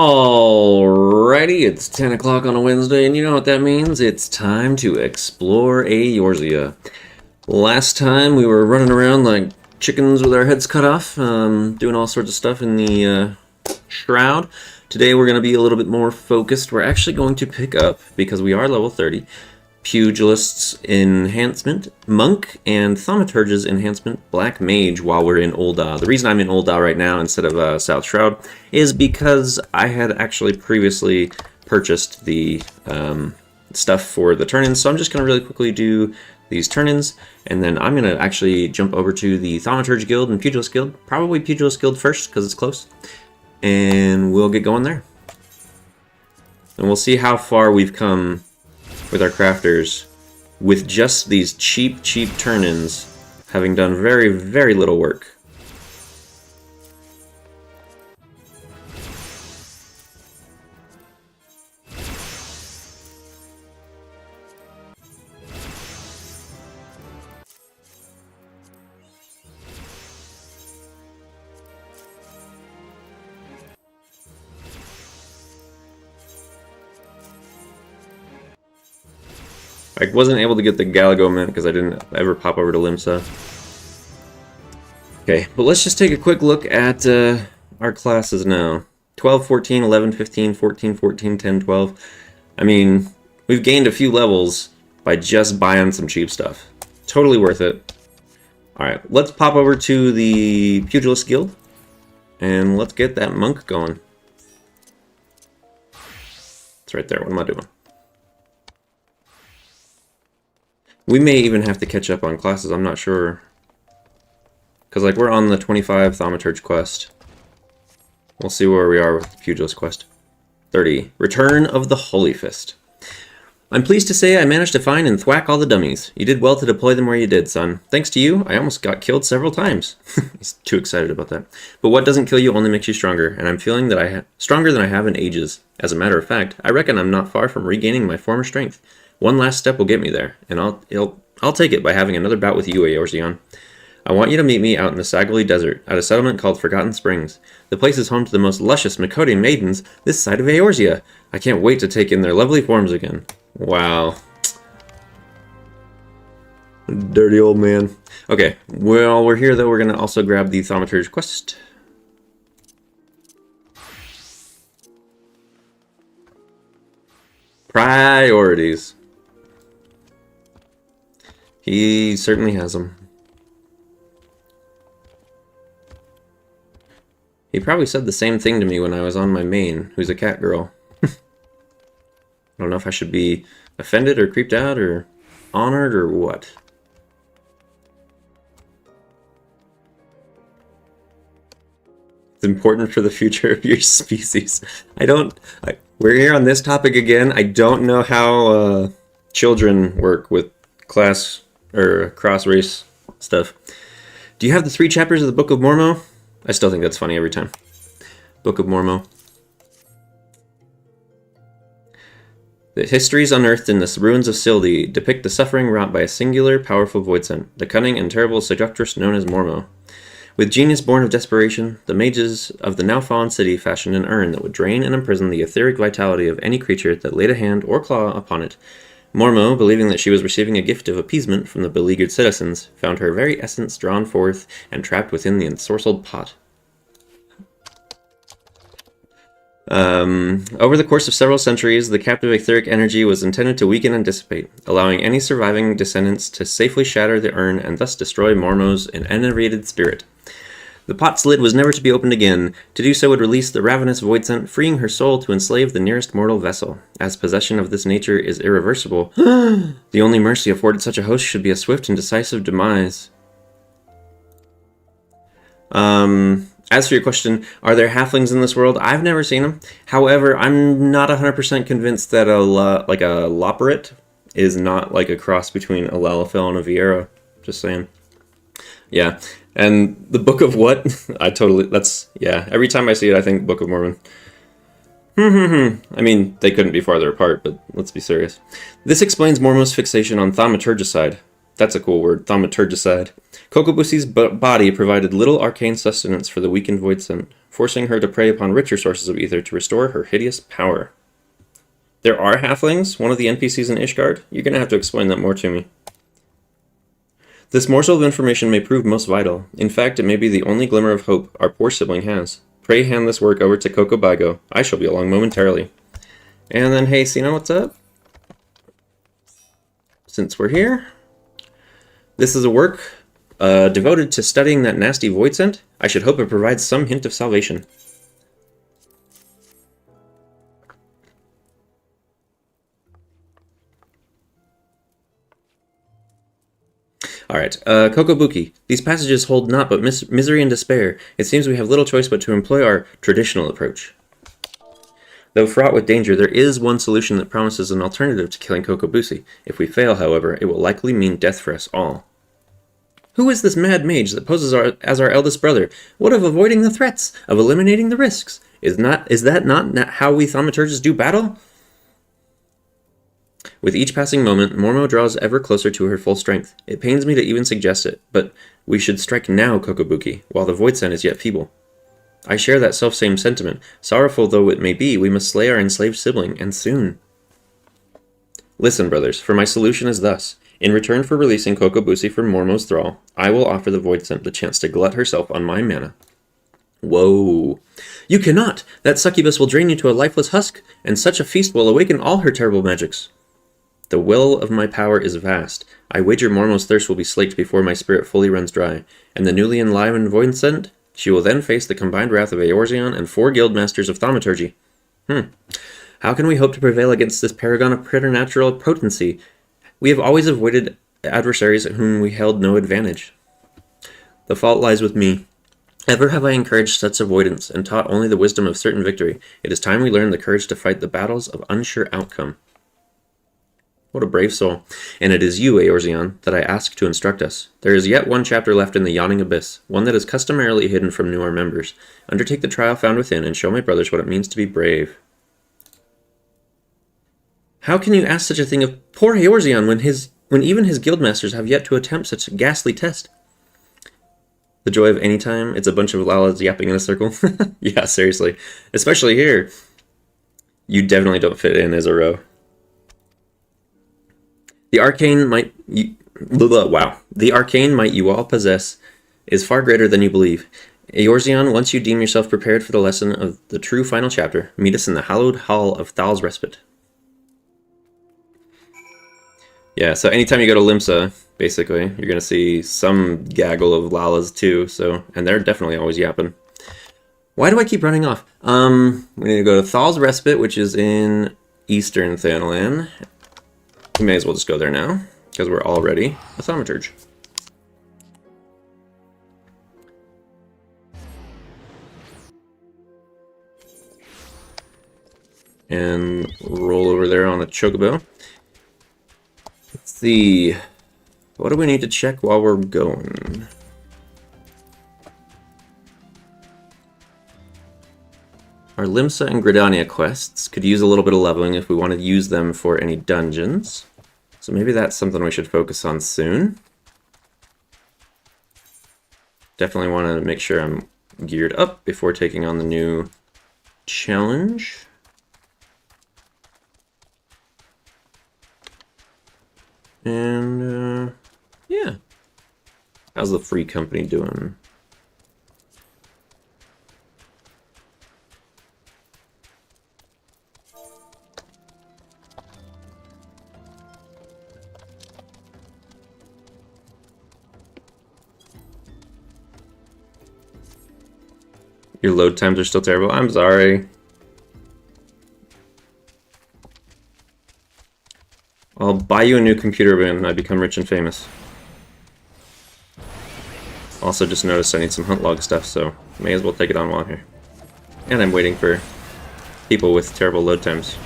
Alrighty, it's 10 o'clock on a Wednesday, and you know what that means? It's time to explore Eorzea. Last time we were running around like chickens with our heads cut off, doing all sorts of stuff in the Shroud. Today we're going to be a little bit more focused. We're actually going to pick up, because we are level 30, Pugilist's Enhancement, Monk, and Thaumaturge's Enhancement, Black Mage, while we're in Ul'dah. The reason I'm in Ul'dah right now instead of South Shroud is because I had actually previously purchased the stuff for the turn-ins, so I'm just going to really quickly do these turn-ins, and then I'm going to actually jump over to the Thaumaturge Guild and Pugilist Guild, probably Pugilist Guild first because it's close, and we'll get going there. And we'll see how far we've come with our crafters with just these cheap turn-ins, having done very little work. I wasn't able to get the Galago mint because I didn't ever pop over to Limsa. Okay, but let's just take a quick look at our classes now. 12, 14, 11, 15, 14, 14, 10, 12. I mean, we've gained a few levels by just buying some cheap stuff. Totally worth it. Alright, let's pop over to the Pugilist Guild, and let's get that monk going. It's right there, what am I doing? We may even have to catch up on classes, I'm not sure. Because, like, we're on the 25 Thaumaturge quest. We'll see where we are with the Pugilist quest. 30. Return of the Holy Fist. I'm pleased to say I managed to find and thwack all the dummies. You did well to deploy them where you did, son. Thanks to you, I almost got killed several times. He's too excited about that. But what doesn't kill you only makes you stronger, and I'm feeling that stronger than I have in ages. As a matter of fact, I reckon I'm not far from regaining my former strength. One last step will get me there, and I'll take it by having another bout with you, Eorzeon. I want you to meet me out in the Sagali Desert, at a settlement called Forgotten Springs. The place is home to the most luscious Makodian maidens this side of Eorzea. I can't wait to take in their lovely forms again. Wow. Dirty old man. Okay, well, we're here, though. We're going to also grab the Thaumaturge quest. Priorities. He certainly has them. He probably said the same thing to me when I was on my main, who's a cat girl. I don't know if I should be offended or creeped out or honored or what. It's important for the future of your species. We're here on this topic again. I don't know how children work with class or cross-race stuff. Do you have the 3 chapters of the Book of Mormo? I still think that's funny every time. Book of Mormo. The histories unearthed in the ruins of Sildi depict the suffering wrought by a singular, powerful voidsent, the cunning and terrible seductress known as Mormo. With genius born of desperation, the mages of the now-fallen city fashioned an urn that would drain and imprison the etheric vitality of any creature that laid a hand or claw upon it. Mormo, believing that she was receiving a gift of appeasement from the beleaguered citizens, found her very essence drawn forth and trapped within the ensorcelled pot. Over the course of several centuries, the captive etheric energy was intended to weaken and dissipate, allowing any surviving descendants to safely shatter the urn and thus destroy Mormo's enervated spirit. The pot's lid was never to be opened again. To do so would release the ravenous voidsent, freeing her soul to enslave the nearest mortal vessel. As possession of this nature is irreversible, the only mercy afforded such a host should be a swift and decisive demise. As for your question, are there halflings in this world? I've never seen them. However, I'm not 100% convinced that a Loporrit is not like a cross between a Lalafell and a Viera. Just saying. Yeah. And the Book of what? Every time I see it, I think Book of Mormon. I mean, they couldn't be farther apart, but let's be serious. This explains Mormo's fixation on thaumaturgicide. That's a cool word, thaumaturgicide. Kokobusi's body provided little arcane sustenance for the weakened voidsent. forcing her to prey upon richer sources of ether to restore her hideous power. There are halflings, one of the NPCs in Ishgard? You're going to have to explain that more to me. This morsel of information may prove most vital. In fact, it may be the only glimmer of hope our poor sibling has. Pray hand this work over to Coco Bago. I shall be along momentarily. And then, hey, Sina, what's up? Since we're here, this is a work devoted to studying that nasty void scent. I should hope it provides some hint of salvation. Alright, Kokobuki. These passages hold not but misery and despair. It seems we have little choice but to employ our traditional approach. Though fraught with danger, there is one solution that promises an alternative to killing Kokobusi. If we fail, however, it will likely mean death for us all. Who is this mad mage that poses as our eldest brother? What of avoiding the threats? Of eliminating the risks? Is that not how we thaumaturges do battle? With each passing moment, Mormo draws ever closer to her full strength. It pains me to even suggest it, but we should strike now, Kokobuki, while the void scent is yet feeble. I share that self-same sentiment. Sorrowful though it may be, we must slay our enslaved sibling, and soon. Listen, brothers, for my solution is thus. In return for releasing Kokobusi from Mormo's thrall, I will offer the void scent the chance to glut herself on my mana. Whoa. You cannot! That succubus will drain you to a lifeless husk, and such a feast will awaken all her terrible magics. The well of my power is vast. I wager Mormo's thirst will be slaked before my spirit fully runs dry, and the newly enlivened void scent, she will then face the combined wrath of Eorzeon and 4 guild masters of thaumaturgy. How can we hope to prevail against this paragon of preternatural potency? We have always avoided adversaries at whom we held no advantage. The fault lies with me. Ever have I encouraged such avoidance, and taught only the wisdom of certain victory. It is time we learn the courage to fight the battles of unsure outcome. What a brave soul. And it is you, Eorzeon, that I ask to instruct us. There is yet one chapter left in the yawning abyss, one that is customarily hidden from newer members. Undertake the trial found within, and show my brothers what it means to be brave. How can you ask such a thing of poor Eorzeon when even his guildmasters have yet to attempt such a ghastly test? The joy of any time, it's a bunch of lalas yapping in a circle. Yeah, seriously. Especially here. You definitely don't fit in as a row. The arcane might you all possess is far greater than you believe. Eorzeon, once you deem yourself prepared for the lesson of the true final chapter, meet us in the hallowed hall of Thal's Respite. Yeah, so anytime you go to Limsa, basically, you're going to see some gaggle of lalas too, so, and they're definitely always yapping. Why do I keep running off? We need to go to Thal's Respite, which is in Eastern Thanalan. We may as well just go there now, because we're already a thaumaturge. And roll over there on a chocobo. Let's see. What do we need to check while we're going? Our Limsa and Gridania quests could use a little bit of leveling if we want to use them for any dungeons. So maybe that's something we should focus on soon. Definitely want to make sure I'm geared up before taking on the new challenge. And, yeah. How's the free company doing? Your load times are still terrible. I'm sorry. I'll buy you a new computer when I become rich and famous. Also just noticed I need some hunt log stuff, so may as well take it on while I'm here. And I'm waiting for people with terrible load times.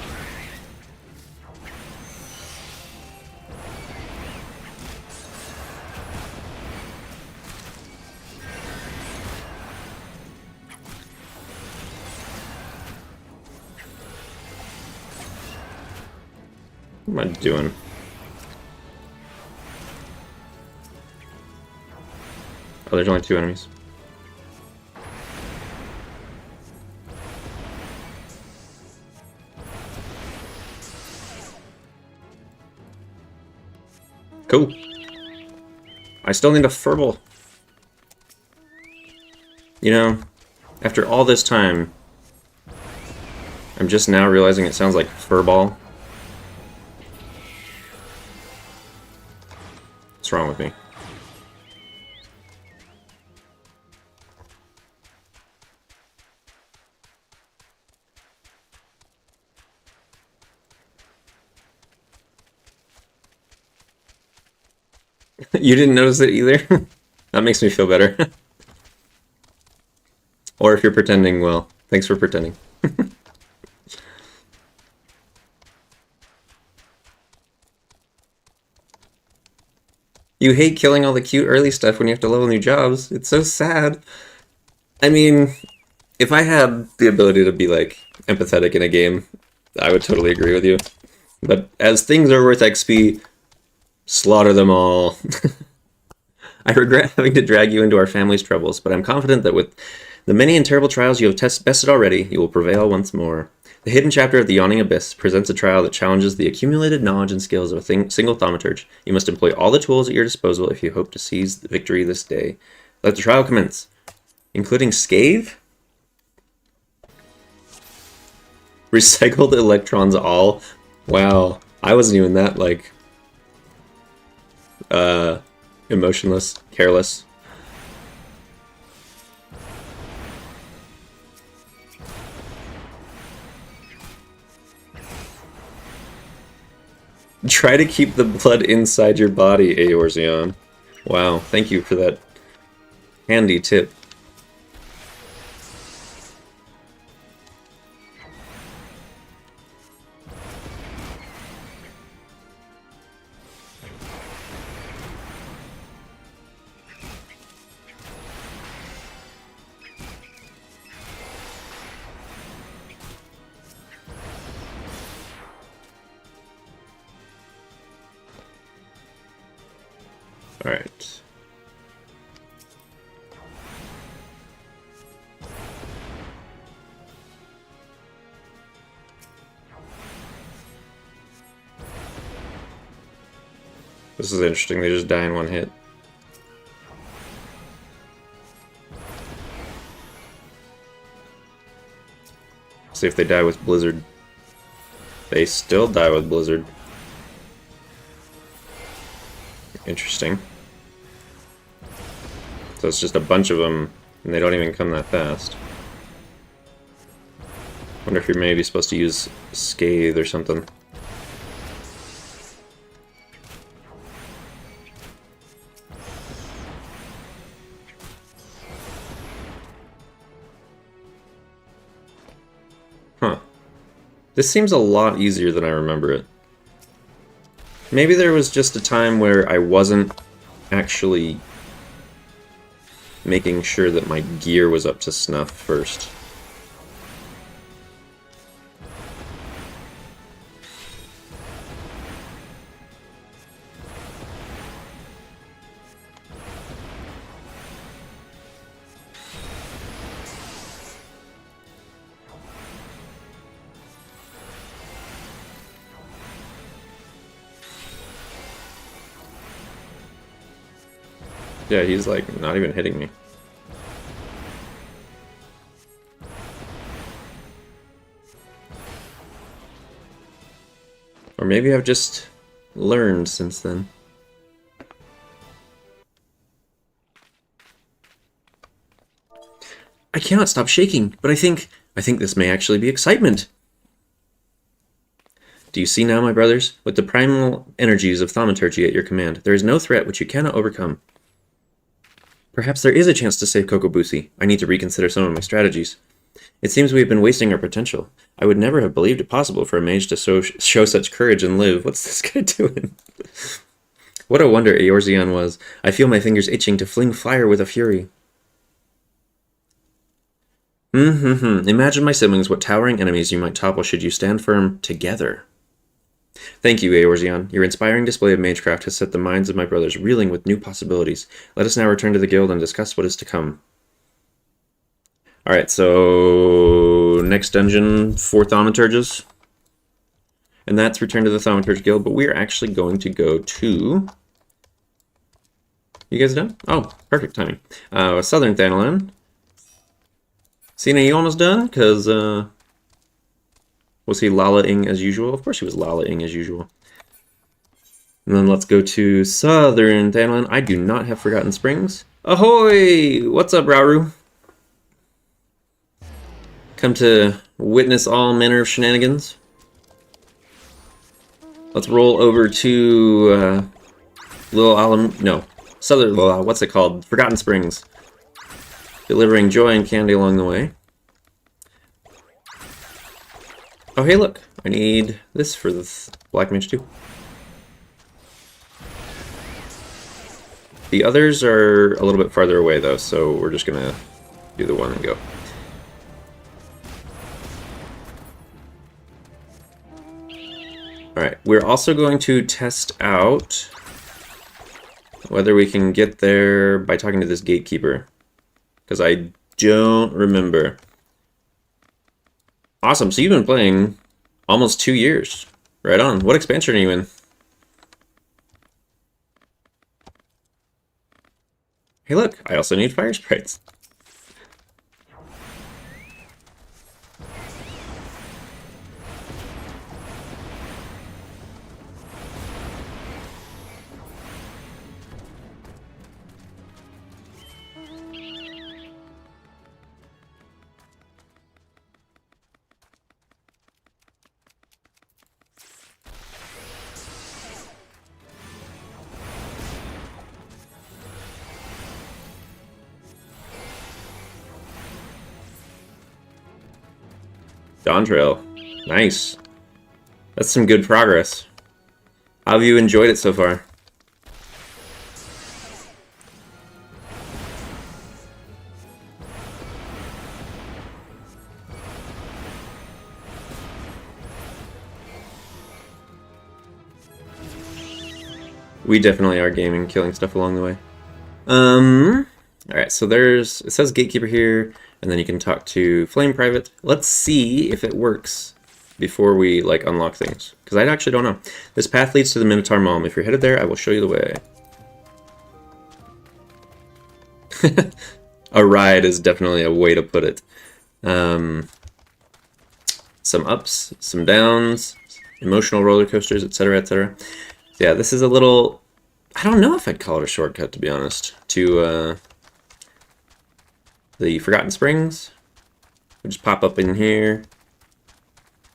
What am I doing? Oh, there's only 2 enemies. Cool. I still need a furball. You know, after all this time, I'm just now realizing it sounds like furball. What's wrong with me? You didn't notice it either? That makes me feel better. Or if you're pretending, well, thanks for pretending. You hate killing all the cute early stuff when you have to level new jobs. It's so sad. I mean, if I had the ability to be, like, empathetic in a game, I would totally agree with you. But as things are worth XP, slaughter them all. I regret having to drag you into our family's troubles, but I'm confident that with the many and terrible trials you have bested already, you will prevail once more. The hidden chapter of the Yawning Abyss presents a trial that challenges the accumulated knowledge and skills of a single thaumaturge. You must employ all the tools at your disposal if you hope to seize the victory this day. Let the trial commence. Including Scathe? Recycled electrons all? Wow. I wasn't even that, like, emotionless, careless. Try to keep the blood inside your body, Eorzeon. Wow, thank you for that handy tip. Alright. This is interesting, they just die in one hit. See if they die with Blizzard. They still die with Blizzard. Interesting. So it's just a bunch of them, and they don't even come that fast. Wonder if you're maybe supposed to use Scathe or something. Huh. This seems a lot easier than I remember it. Maybe there was just a time where I wasn't actually making sure that my gear was up to snuff first. Yeah, he's like not even hitting me. Or maybe I've just learned since then. I cannot stop shaking, but I think this may actually be excitement. Do you see now, my brothers? With the primal energies of thaumaturgy at your command, there is no threat which you cannot overcome. Perhaps there is a chance to save Kokobusi. I need to reconsider some of my strategies. It seems we have been wasting our potential. I would never have believed it possible for a mage to show such courage and live. What's this guy doing? What a wonder Eorzeon was. I feel my fingers itching to fling fire with a fury. Imagine my siblings, what towering enemies you might topple should you stand firm together. Thank you, Eorzeon. Your inspiring display of magecraft has set the minds of my brothers reeling with new possibilities. Let us now return to the guild and discuss what is to come. Alright, so next dungeon, 4 thaumaturges. And that's Return to the Thaumaturge Guild, but we're actually going to go to You guys done? Oh, perfect timing. Southern Thanalan. Cena, you almost done? Because, was he Lala-ing as usual? Of course he was Lala-ing as usual. And then let's go to Southern Thanalan. I do not have Forgotten Springs. Ahoy! What's up, Rauru? Come to witness all manner of shenanigans. Let's roll over to Southern, what's it called? Forgotten Springs. Delivering joy and candy along the way. Oh, hey, look. I need this for the Black Mage too. The others are a little bit farther away, though, so we're just going to do the one and go. Alright, we're also going to test out whether we can get there by talking to this gatekeeper, because I don't remember. Awesome, so you've been playing almost 2 years. Right on. What expansion are you in? Hey look, I also need fire sprites. Dawn Trail. Nice. That's some good progress. How have you enjoyed it so far? We definitely are gaming, killing stuff along the way. Alright, so it says Gatekeeper here, and then you can talk to Flame Private. Let's see if it works before we, like, unlock things. Because I actually don't know. This path leads to the Minotaur Malm. If you're headed there, I will show you the way. A ride is definitely a way to put it. Some ups, some downs, emotional roller coasters, etc., etc. Yeah, this is a little... I don't know if I'd call it a shortcut, to be honest, to the Forgotten Springs. We'll just pop up in here,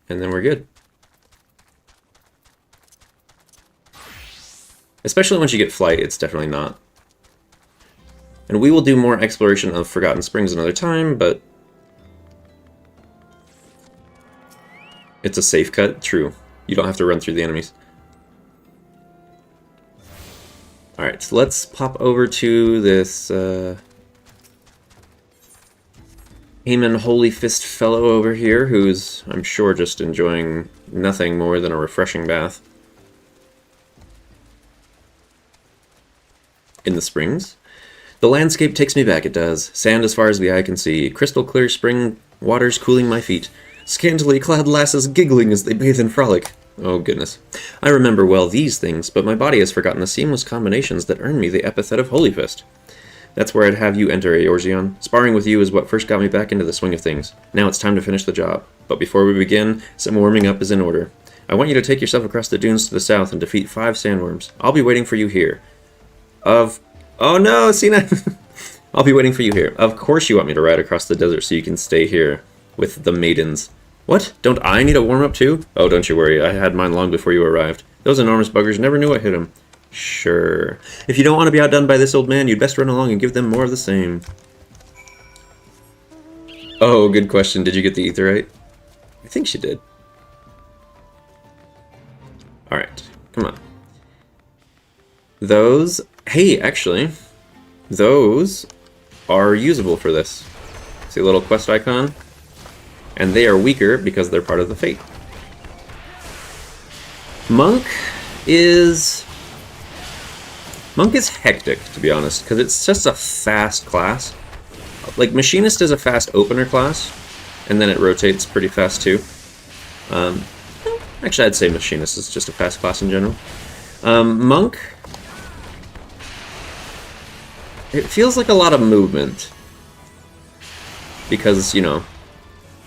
and then we're good. Especially once you get flight, it's definitely not. And we will do more exploration of Forgotten Springs another time, but it's a safe cut, true. You don't have to run through the enemies. Alright, so let's pop over to this Haman Holy Fist fellow over here, who's, I'm sure, just enjoying nothing more than a refreshing bath. In the springs. The landscape takes me back, it does. Sand as far as the eye can see. Crystal clear spring waters cooling my feet. Scantily clad lasses giggling as they bathe and frolic. Oh, goodness. I remember well these things, but my body has forgotten the seamless combinations that earned me the epithet of Holy Fist. That's where I'd have you enter, Eorzeon. Sparring with you is what first got me back into the swing of things. Now it's time to finish the job. But before we begin, some warming up is in order. I want you to take yourself across the dunes to the south and defeat 5 sandworms. I'll be waiting for you here. Oh no, Cena! I'll be waiting for you here. Of course you want me to ride across the desert so you can stay here with the maidens. What? Don't I need a warm-up too? Oh, don't you worry. I had mine long before you arrived. Those enormous buggers never knew what hit them. Sure. If you don't want to be outdone by this old man, you'd best run along and give them more of the same. Oh, good question. Did you get the Aetheryte? I think she did. Alright, come on. Those... Hey, actually, those are usable for this. See a little quest icon? And they are weaker because they're part of the Fate. Monk is hectic, to be honest, because it's just a fast class. Like, Machinist is a fast opener class, and then it rotates pretty fast too. Actually, I'd say Machinist is just a fast class in general. Monk it feels like a lot of movement. Because, you know,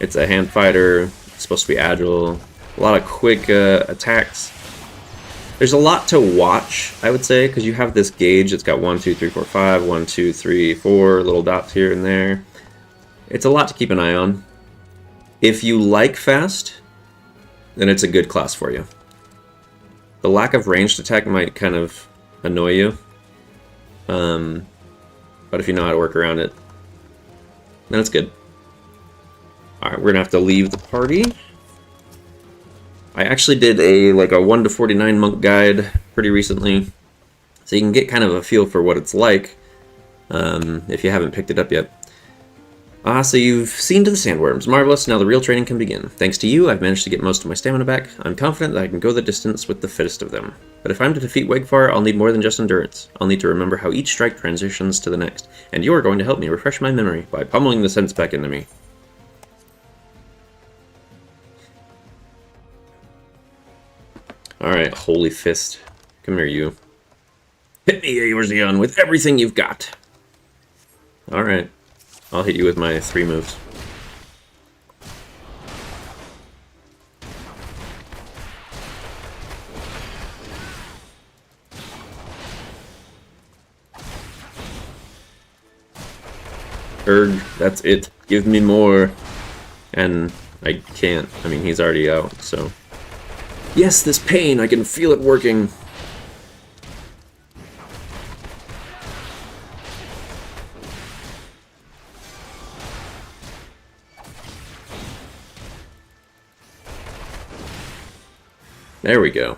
it's a hand fighter, it's supposed to be agile, a lot of quick attacks. There's a lot to watch, I would say, because you have this gauge. It's got 1, 2, 3, 4, 5, 1, 2, 3, 4 little dots here and there. It's a lot to keep an eye on. If you like fast, then it's a good class for you. The lack of ranged attack might kind of annoy you. But if you know how to work around it, then it's good. Alright, we're gonna have to leave the party. I actually did a 1 to 49 monk guide pretty recently, so you can get kind of a feel for what it's like if you haven't picked it up yet. So you've seen to the sandworms. Marvelous, now the real training can begin. Thanks to you, I've managed to get most of my stamina back. I'm confident that I can go the distance with the fittest of them. But if I'm to defeat Wegfar, I'll need more than just endurance. I'll need to remember how each strike transitions to the next, and you're going to help me refresh my memory by pummeling the sense back into me. Alright, Holy Fist. Come here, you. Hit me, Eorzeon, with everything you've got. Alright. I'll hit you with my 3 moves. Erg, that's it. Give me more. And I can't. I mean, he's already out, so... Yes, this pain! I can feel it working! There we go.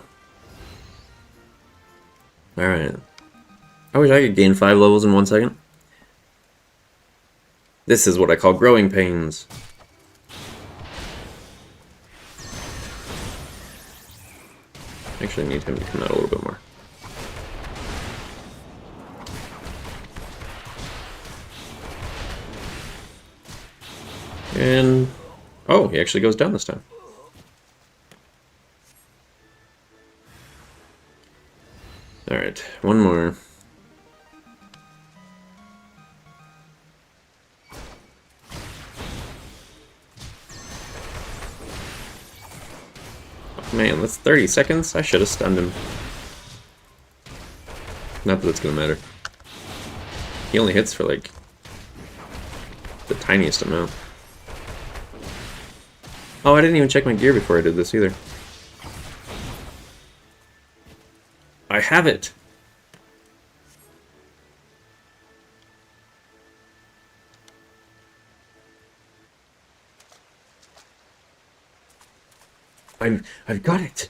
Alright. I wish I could gain 5 levels in 1 second. This is what I call growing pains. Actually, I need him to come out a little bit more. And... oh, he actually goes down this time. Alright, one more. Oh, man, that's 30 seconds? I should have stunned him. Not that it's gonna matter. He only hits for, like, the tiniest amount. Oh, I didn't even check my gear before I did this either. I have it! I've got it!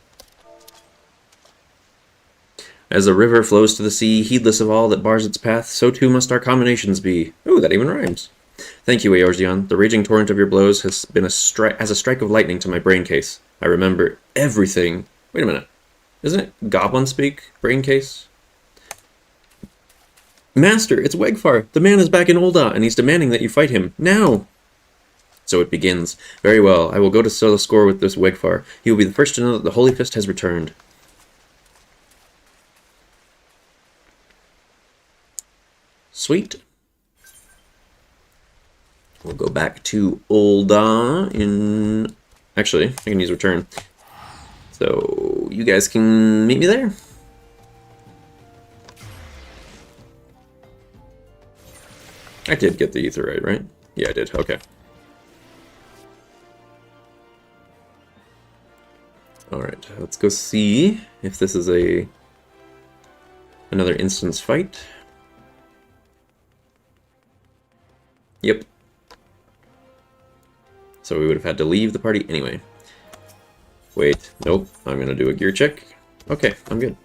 As a river flows to the sea, heedless of all that bars its path, so too must our combinations be. Ooh, that even rhymes. Thank you, Eorzeon. The raging torrent of your blows has been as a strike of lightning to my brain case. I remember everything. Wait a minute. Isn't it goblin speak, brain case? Master, it's Wegfar. The man is back in Ul'dah, and he's demanding that you fight him. Now! So it begins. Very well, I will go to settle the score with this Wegfar. He will be the first to know that the Holy Fist has returned. Sweet. We'll go back to Ul'dah in... actually, I can use return. So, you guys can meet me there. I did get the ether right? Yeah, I did. Okay. Alright, let's go see if this is another instance fight. Yep. So we would have had to leave the party anyway. Wait, nope, I'm gonna do a gear check. Okay, I'm good.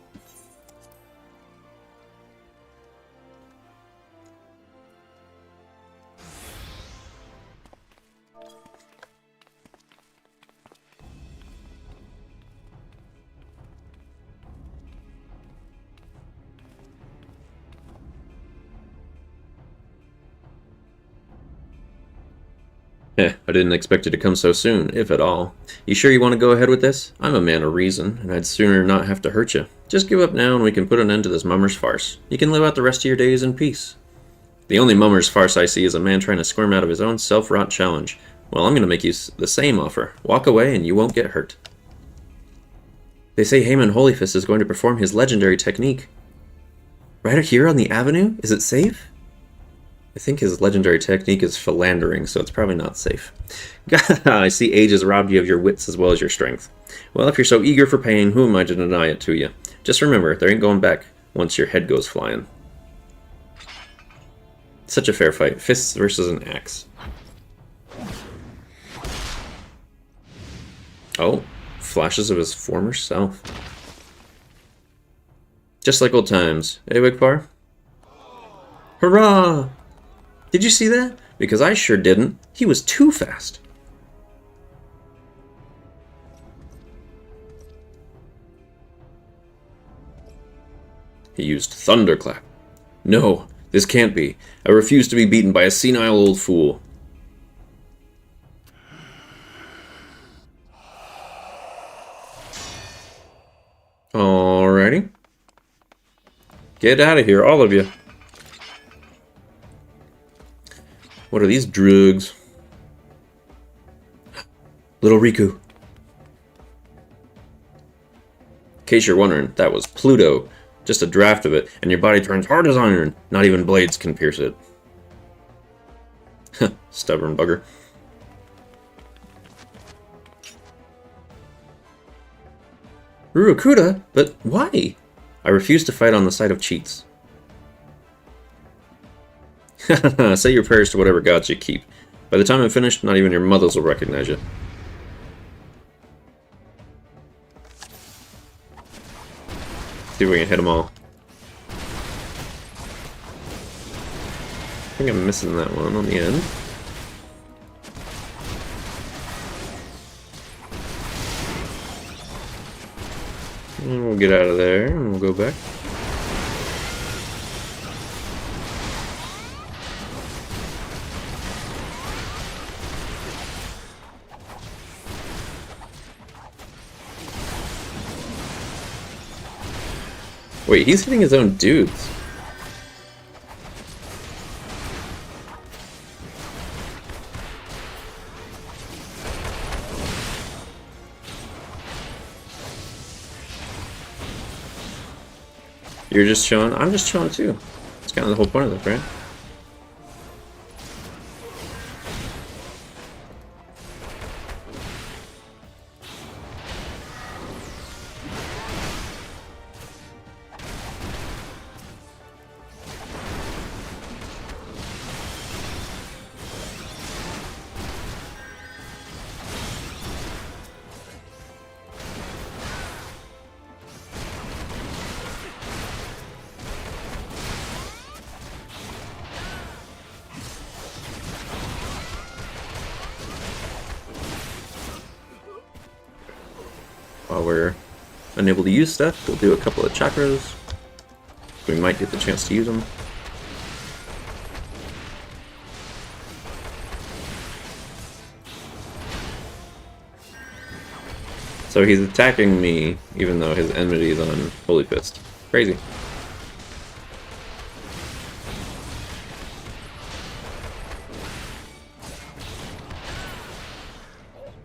I didn't expect it to come so soon, if at all. You sure you want to go ahead with this? I'm a man of reason, and I'd sooner not have to hurt you. Just give up now and we can put an end to this mummer's farce. You can live out the rest of your days in peace. The only mummer's farce I see is a man trying to squirm out of his own self-wrought challenge. Well, I'm going to make you the same offer. Walk away and you won't get hurt. They say Heyman Holyfist is going to perform his legendary technique. Right here on the avenue? Is it safe? I think his legendary technique is philandering, so it's probably not safe. I see age has robbed you of your wits as well as your strength. Well, if you're so eager for pain, who am I to deny it to you? Just remember, there ain't going back once your head goes flying. Such a fair fight. Fists versus an axe. Oh, flashes of his former self. Just like old times. Eh, Wigpar? Hurrah! Did you see that? Because I sure didn't. He was too fast. He used Thunderclap. No, this can't be. I refuse to be beaten by a senile old fool. Alrighty. Get out of here, all of you. What are these drugs? Little Riku. In case you're wondering, that was Pluto. Just a draft of it, and your body turns hard as iron. Not even blades can pierce it. Stubborn bugger. Rurokuda? But why? I refuse to fight on the side of cheats. Say your prayers to whatever gods you keep. By the time I'm finished, not even your mothers will recognize you. See if we can hit them all. I think I'm missing that one on the end. And we'll get out of there and we'll go back. Wait, he's hitting his own dudes. You're just chilling? I'm just chilling too. It's kind of the whole point of this, right? While we're unable to use stuff, we'll do a couple of chakras. We might get the chance to use them. So he's attacking me, even though his enmity is on Holy Fist. Crazy.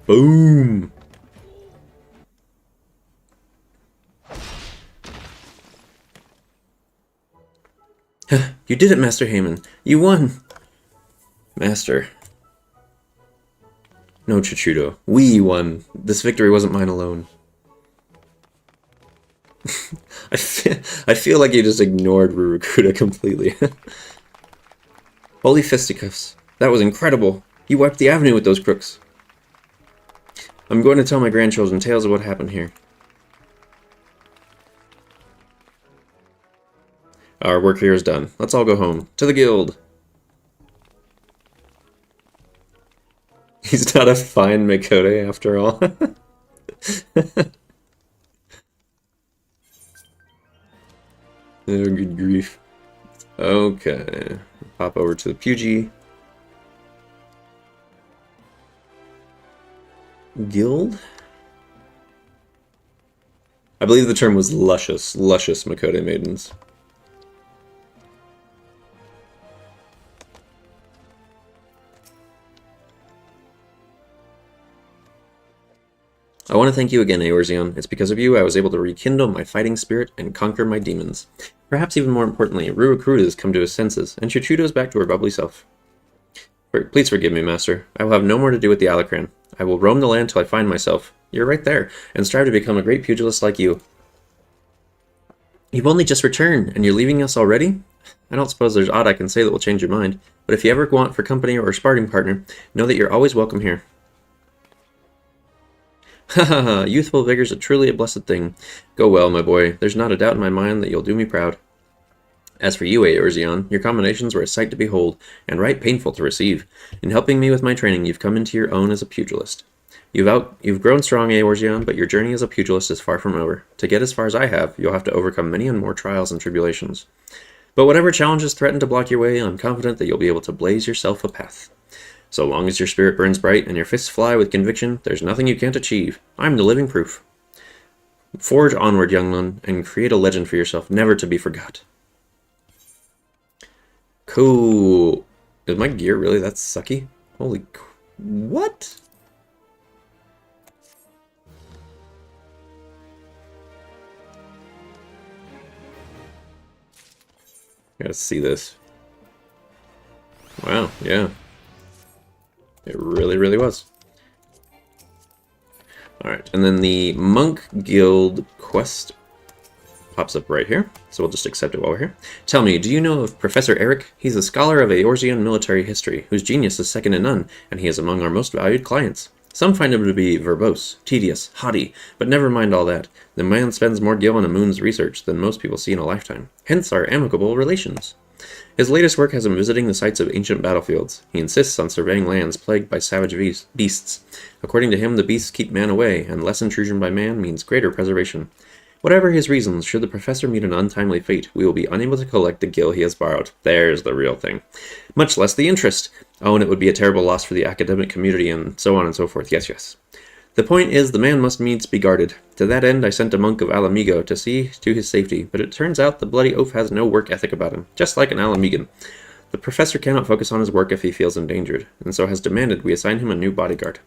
Boom! You did it, Master Heyman. You won! Master. No, Chichudo. We won. This victory wasn't mine alone. I feel like you just ignored Rurokuda completely. Holy fisticuffs. That was incredible. You wiped the avenue with those crooks. I'm going to tell my grandchildren tales of what happened here. Our work here is done. Let's all go home. To the guild! He's not a fine Makote after all. Oh, good grief. Okay. Pop over to the Pugy Guild? I believe the term was luscious. Luscious Makote maidens. I want to thank you again, Eorzeon. It's because of you I was able to rekindle my fighting spirit and conquer my demons. Perhaps even more importantly, Ruakruta has come to his senses, and Chuchuto is back to her bubbly self. Please forgive me, Master. I will have no more to do with the Alacran. I will roam the land till I find myself. You're right there, and strive to become a great pugilist like you. You've only just returned, and you're leaving us already? I don't suppose there's aught I can say that will change your mind, but if you ever want for company or a sparring partner, know that you're always welcome here. Haha, youthful vigor's truly a blessed thing. Go well, my boy. There's not a doubt in my mind that you'll do me proud. As for you, Eorzeon, your combinations were a sight to behold, and right painful to receive. In helping me with my training, you've come into your own as a pugilist. You've grown strong, Eorzeon, but your journey as a pugilist is far from over. To get as far as I have, you'll have to overcome many and more trials and tribulations. But whatever challenges threaten to block your way, I'm confident that you'll be able to blaze yourself a path. So long as your spirit burns bright and your fists fly with conviction, there's nothing you can't achieve. I'm the living proof. Forge onward, young one, and create a legend for yourself, never to be forgot. Cool. Is my gear really that sucky? Holy... What? Gotta see this. Wow, yeah. It really, really was. Alright, and then the Monk Guild quest pops up right here, so we'll just accept it while we're here. Tell me, do you know of Professor Eric? He's a scholar of Eorzean military history, whose genius is second to none, and he is among our most valued clients. Some find him to be verbose, tedious, haughty, but never mind all that. The man spends more gil on a moon's research than most people see in a lifetime, hence our amicable relations. His latest work has him visiting the sites of ancient battlefields. He insists on surveying lands plagued by savage beasts. According to him, the beasts keep man away, and less intrusion by man means greater preservation. Whatever his reasons, should the professor meet an untimely fate, we will be unable to collect the gil he has borrowed. There's the real thing. Much less the interest. Oh, and it would be a terrible loss for the academic community, and so on and so forth. Yes, yes. The point is, the man must needs be guarded. To that end, I sent a monk of Alamigo to see to his safety, but it turns out the bloody oaf has no work ethic about him, just like an Alamigan. The professor cannot focus on his work if he feels endangered, and so has demanded we assign him a new bodyguard.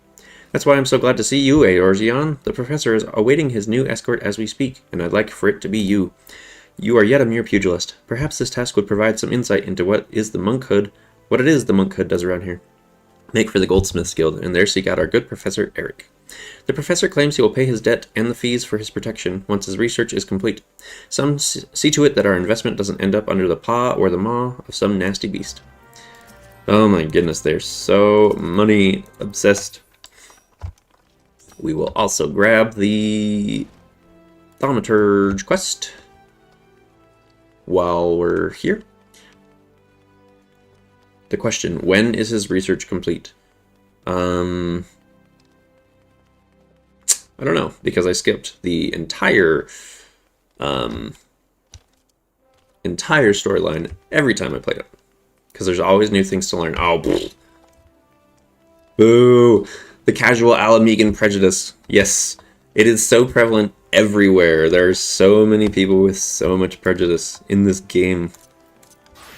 That's why I'm so glad to see you, Eorzeon. The professor is awaiting his new escort as we speak, and I'd like for it to be you. You are yet a mere pugilist. Perhaps this task would provide some insight into what it is the monkhood does around here. Make for the Goldsmiths Guild, and there seek out our good Professor Eric. The professor claims he will pay his debt and the fees for his protection once his research is complete. Some see to it that our investment doesn't end up under the paw or the maw of some nasty beast. Oh my goodness, they're so money obsessed. We will also grab the Thaumaturge quest while we're here. The question, when is his research complete? I don't know, because I skipped the entire storyline every time I played it. Because there's always new things to learn. Oh, boo! The casual Alamigan prejudice. Yes, it is so prevalent everywhere. There are so many people with so much prejudice in this game.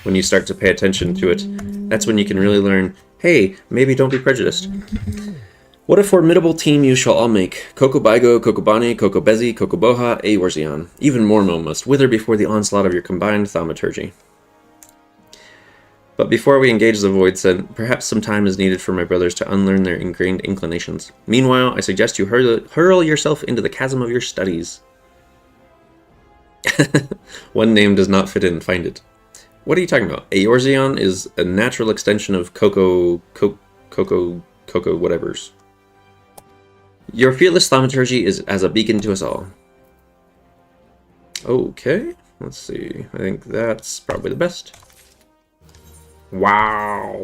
When you start to pay attention to it, that's when you can really learn, hey, maybe don't be prejudiced. What a formidable team you shall all make. Kokobaigo, Kokobani, Kokobezi, Kokoboha, Eorzeon. Even Mormo must wither before the onslaught of your combined thaumaturgy. But before we engage the Void Scent, perhaps some time is needed for my brothers to unlearn their ingrained inclinations. Meanwhile, I suggest you hurl yourself into the chasm of your studies. One name does not fit in, find it. What are you talking about? Eorzeon is a natural extension of Coco whatevers. Your fearless thaumaturgy is as a beacon to us all. Okay, let's see. I think that's probably the best. Wow.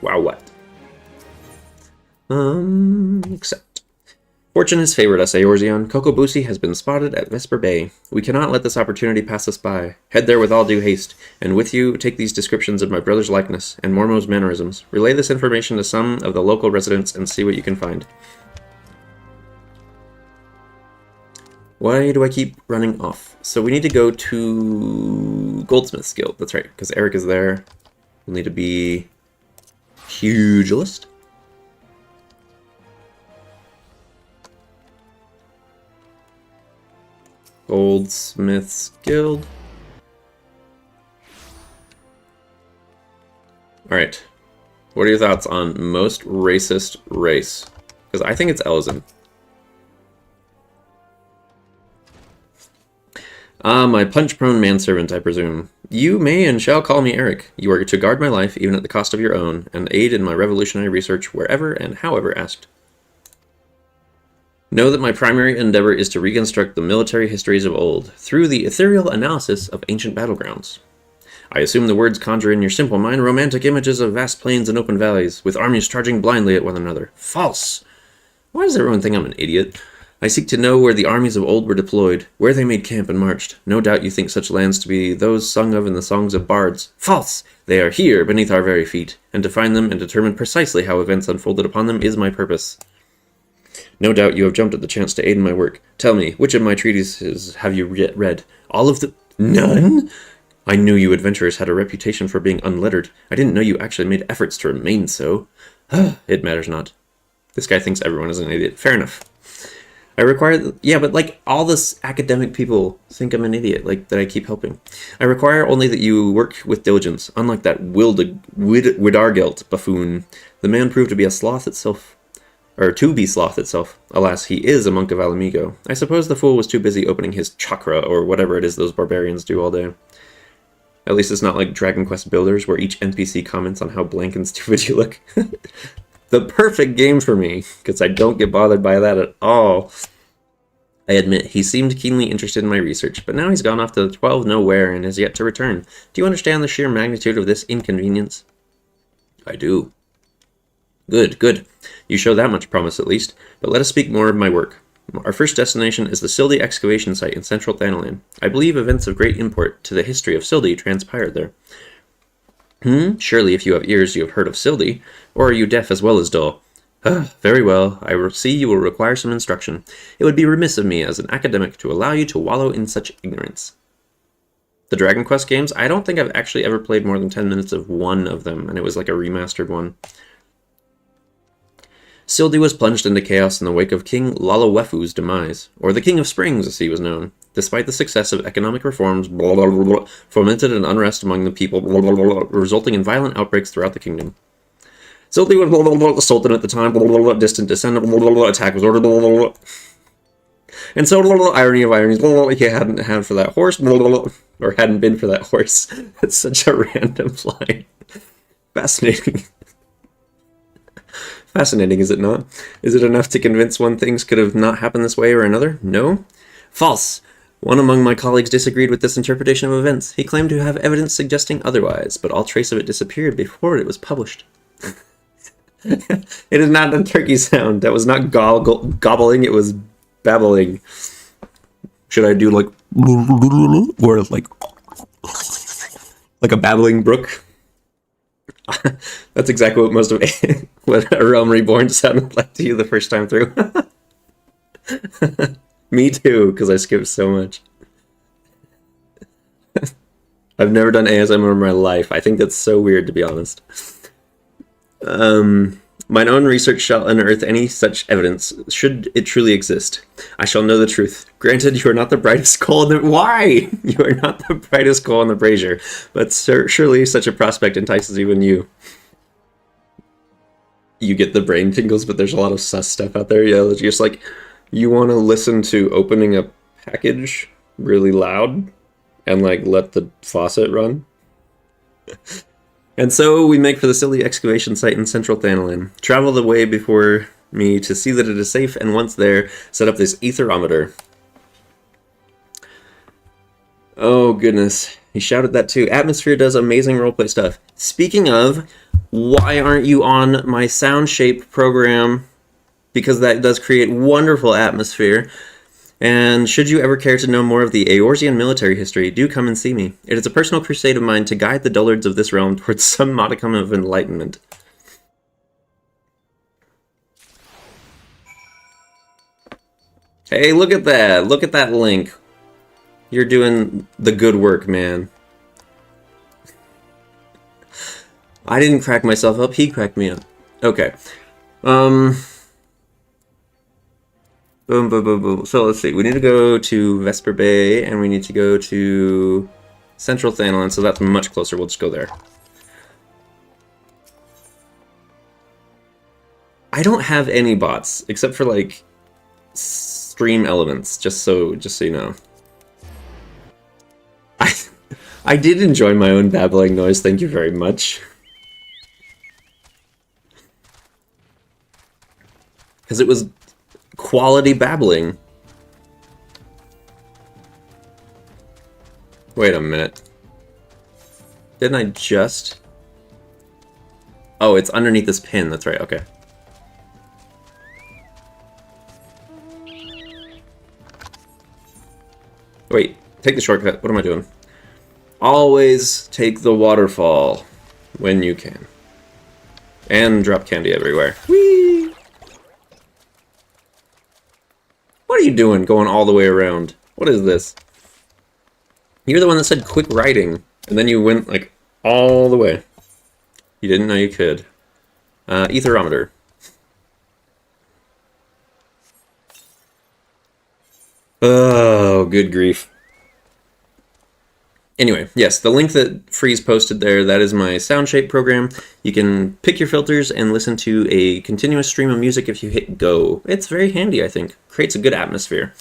Wow, what? Accept. Fortune has favored us, Eorzeon. Kokobusi has been spotted at Vesper Bay. We cannot let this opportunity pass us by. Head there with all due haste, and with you take these descriptions of my brother's likeness and Mormo's mannerisms. Relay this information to some of the local residents and see what you can find. Why do I keep running off? So we need to go to Goldsmith's Guild. That's right, because Eric is there. We'll need to be Pugilist. Goldsmiths Guild. Alright. What are your thoughts on most racist race? Because I think it's Eorzea. Ah, my punch-prone manservant, I presume. You may and shall call me Eric. You are to guard my life, even at the cost of your own, and aid in my revolutionary research wherever and however asked. Know that my primary endeavor is to reconstruct the military histories of old, through the ethereal analysis of ancient battlegrounds. I assume the words conjure in your simple mind romantic images of vast plains and open valleys, with armies charging blindly at one another. False! Why does everyone think I'm an idiot? I seek to know where the armies of old were deployed, where they made camp and marched. No doubt you think such lands to be those sung of in the songs of bards. False! They are here, beneath our very feet, and to find them and determine precisely how events unfolded upon them is my purpose. No doubt you have jumped at the chance to aid in my work. Tell me, which of my treatises have you yet read? All of them? None? I knew you adventurers had a reputation for being unlettered. I didn't know you actually made efforts to remain so. It matters not. This guy thinks everyone is an idiot. Fair enough. I require... Yeah, but like, all this academic people think I'm an idiot, like, that I keep helping. I require only that you work with diligence, unlike that Widargelt buffoon. The man proved to be a sloth itself. Or to be sloth itself. Alas, he is a monk of Alamigo. I suppose the fool was too busy opening his chakra, or whatever it is those barbarians do all day. At least it's not like Dragon Quest Builders, where each NPC comments on how blank and stupid you look. The perfect game for me, because I don't get bothered by that at all. I admit, he seemed keenly interested in my research, but now he's gone off to 12 nowhere and has yet to return. Do you understand the sheer magnitude of this inconvenience? I do. Good, good. You show that much promise at least, but let us speak more of my work. Our first destination is the Sildi excavation site in central Thanalan. I believe events of great import to the history of Sildi transpired there. Surely if you have ears you have heard of Sildi, or are you deaf as well as dull? Very well, I see you will require some instruction. It would be remiss of me as an academic to allow you to wallow in such ignorance. The Dragon Quest games, I don't think I've actually ever played more than 10 minutes of one of them, and it was like a remastered one. Sildi was plunged into chaos in the wake of King Lalawefu's demise, or the King of Springs as he was known. Despite the success of economic reforms, fomented an unrest among the people, resulting in violent outbreaks throughout the kingdom. Sildi was the Sultan at the time, distant descendant, attack was ordered, and so, irony of ironies, he hadn't had for that horse, or hadn't been for that horse. That's such a random line. Fascinating. Fascinating, is it not? Is it enough to convince one things could have not happened this way or another? No? False! One among my colleagues disagreed with this interpretation of events. He claimed to have evidence suggesting otherwise, but all trace of it disappeared before it was published. It is not a turkey sound. That was not gobbling, it was babbling. Should I do like... or like a babbling brook? That's exactly what most of what A Realm Reborn sounded like to you the first time through. Me too, because I skipped so much. I've never done ASMR in my life. I think that's so weird, to be honest. Mine own research shall unearth any such evidence, should it truly exist. I shall know the truth. Granted, you are not the brightest coal in the... Why? You are not the brightest coal in the brazier, but surely such a prospect entices even you. You get the brain tingles, but there's a lot of sus stuff out there. Yeah, it's just like, you want to listen to opening a package really loud and like let the faucet run? And so we make for the Sildi excavation site in central Thanalan. Travel the way before me to see that it is safe, and once there, set up this aetherometer. Oh goodness, he shouted that too. Atmosphere does amazing roleplay stuff. Speaking of, why aren't you on my sound shape program? Because that does create wonderful atmosphere. And should you ever care to know more of the Eorzean military history, do come and see me. It is a personal crusade of mine to guide the dullards of this realm towards some modicum of enlightenment. Hey, look at that! Look at that link. You're doing the good work, man. I didn't crack myself up, he cracked me up. Okay. Boom, boom, boom, boom. So let's see. We need to go to Vesper Bay, and we need to go to Central Thanalan, so that's much closer. We'll just go there. I don't have any bots, except for, like, stream elements, just so you know. I did enjoy my own babbling noise, thank you very much. Because it was quality babbling. Wait a minute. Didn't I just... Oh, it's underneath this pin, that's right, okay. Wait, take the shortcut, what am I doing? Always take the waterfall when you can. And drop candy everywhere. Whee! What are you doing going all the way around? What is this? You're the one that said quick riding, and then you went, like, all the way. You didn't know you could. Etherometer. Oh, good grief. Anyway, yes, the link that Freeze posted there, that is my SoundShape program. You can pick your filters and listen to a continuous stream of music if you hit go. It's very handy, I think. Creates a good atmosphere.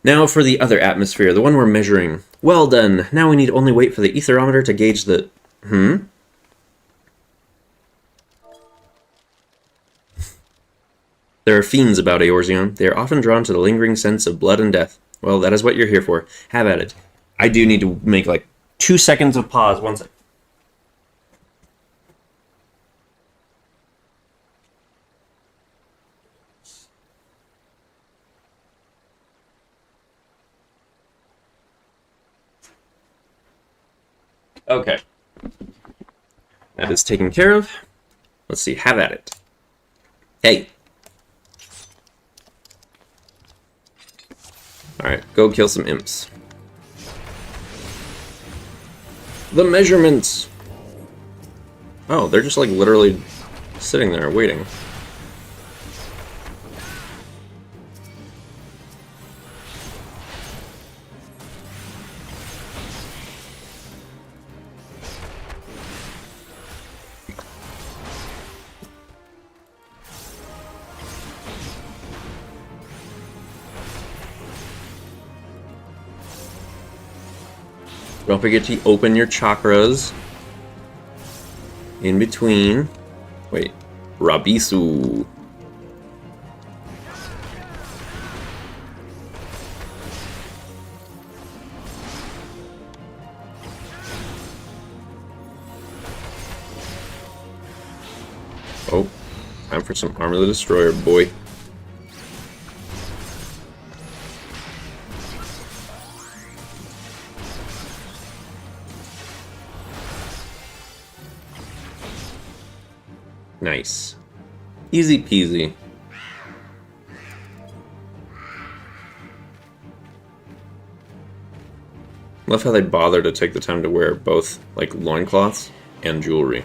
Now for the other atmosphere, the one we're measuring. Well done. Now we need only wait for the etherometer to gauge the... There are fiends about Eorzeon. They are often drawn to the lingering sense of blood and death. Well, that is what you're here for. Have at it. I do need to make, like, 2 seconds of pause. 1 second. Okay. That is taken care of. Let's see. Have at it. Hey. Alright, go kill some imps. The measurements! Oh, they're just like literally sitting there waiting. Don't forget to open your chakras. In between. Wait. Rabisu. Oh. Time for some Armor the Destroyer, boy. Nice. Easy peasy. Love how they bother to take the time to wear both, like, loincloths and jewelry.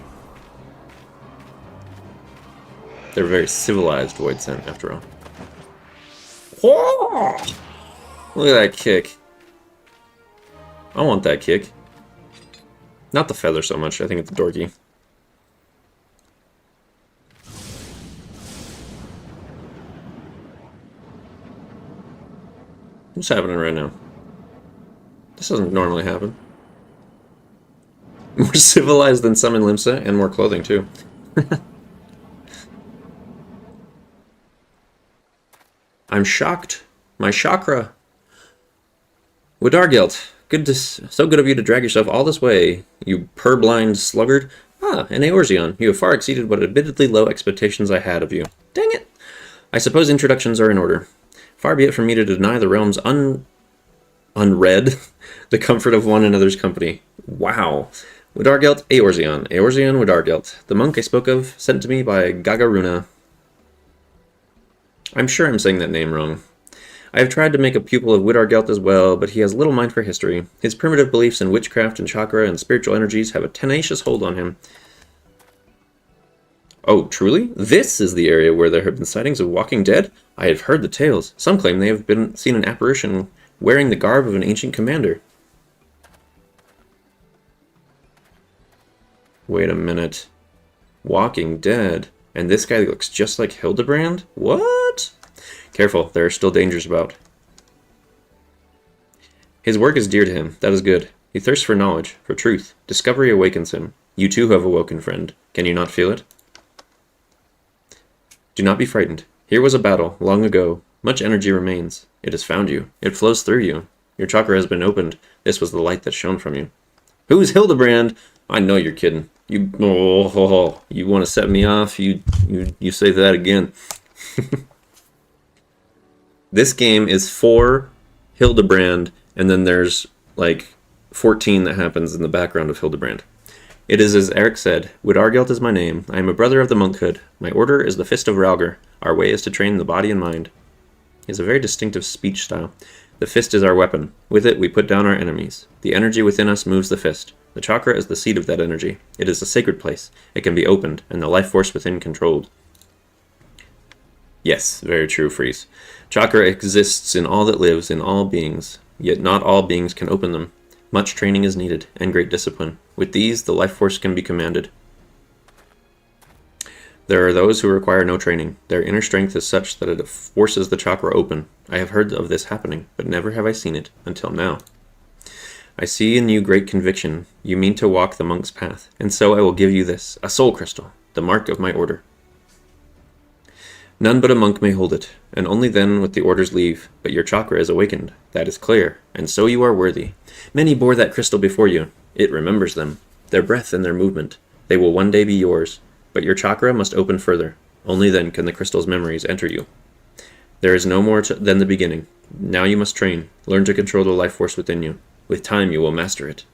They're very civilized Void Scent, after all. Oh! Look at that kick. I want that kick. Not the feather so much, I think it's dorky. What's happening right now? This doesn't normally happen. More civilized than some in Limsa, and more clothing too. I'm shocked. My chakra. Widargelt, so good of you to drag yourself all this way, you purblind sluggard. Ah, an Eorzeon. You have far exceeded what admittedly low expectations I had of you. Dang it! I suppose introductions are in order. Far be it from me to deny the realms unread the comfort of one another's company. Wow. Widargelt, Eorzeon. Eorzeon, Widargelt. The monk I spoke of, sent to me by Gagaruna. I'm sure I'm saying that name wrong. I have tried to make a pupil of Widargelt as well, but he has little mind for history. His primitive beliefs in witchcraft and chakra and spiritual energies have a tenacious hold on him. Oh, truly? This is the area where there have been sightings of walking dead? I have heard the tales. Some claim they have seen an apparition wearing the garb of an ancient commander. Wait a minute. Walking dead? And this guy looks just like Hildebrand? What? Careful, there are still dangers about. His work is dear to him. That is good. He thirsts for knowledge, for truth. Discovery awakens him. You too have awoken, friend. Can you not feel it? Do not be frightened. Here was a battle, long ago. Much energy remains. It has found you. It flows through you. Your chakra has been opened. This was the light that shone from you. Who's Hildebrand? I know you're kidding. You want to set me off? You say that again. This game is for Hildebrand, and then there's like 14 that happens in the background of Hildebrand. It is as Eric said, Wood-Argelt is my name. I am a brother of the monkhood. My order is the Fist of Ralgr. Our way is to train the body and mind. He has a very distinctive speech style. The fist is our weapon. With it, we put down our enemies. The energy within us moves the fist. The chakra is the seat of that energy. It is a sacred place. It can be opened, and the life force within controlled. Yes, very true, Freeze. Chakra exists in all that lives, in all beings. Yet not all beings can open them. Much training is needed, and great discipline. With these, the life force can be commanded. There are those who require no training. Their inner strength is such that it forces the chakra open. I have heard of this happening, but never have I seen it, until now. I see in you great conviction. You mean to walk the monk's path, and so I will give you this, a soul crystal, the mark of my order. None but a monk may hold it, and only then with the order's leave, but your chakra is awakened. That is clear, and so you are worthy. Many bore that crystal before you. It remembers them, their breath and their movement. They will one day be yours, but your chakra must open further. Only then can the crystal's memories enter you. There is no more than the beginning. Now you must train, learn to control the life force within you. With time you will master it.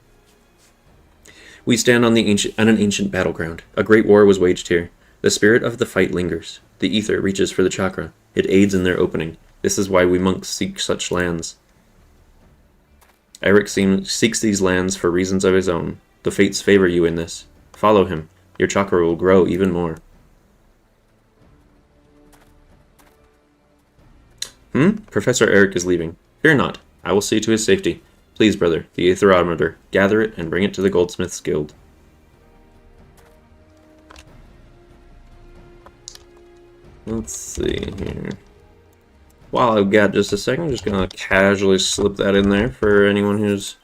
We stand on an ancient battleground. A great war was waged here. The spirit of the fight lingers. The ether reaches for the chakra. It aids in their opening. This is why we monks seek such lands. Eric seeks these lands for reasons of his own. The fates favor you in this. Follow him. Your chakra will grow even more. Professor Eric is leaving. Fear not. I will see to his safety. Please, brother, the aetherometer. Gather it and bring it to the Goldsmith's Guild. Let's see here. While I've got just a second, I'm just going to casually slip that in there for anyone who's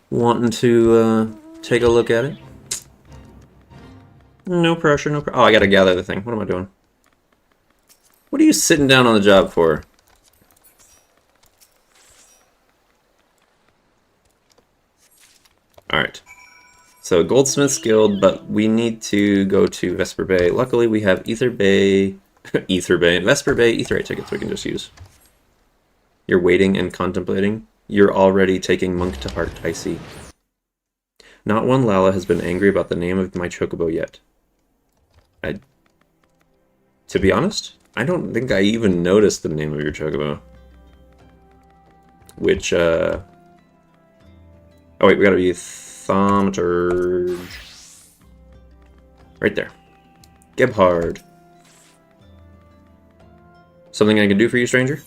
wanting to take a look at it. No pressure, no pressure. Oh, I got to gather the thing. What am I doing? What are you sitting down on the job for? Alright. So, Goldsmith's Guild, but we need to go to Vesper Bay. Luckily, we have Vesper Bay, Aetheryte tickets we can just use. You're waiting and contemplating. You're already taking Monk to heart, I see. Not one Lala has been angry about the name of my chocobo yet. To be honest, I don't think I even noticed the name of your chocobo. Which, oh wait, we gotta be Thaumaturge. Right there. Gebhard. Something I can do for you, stranger?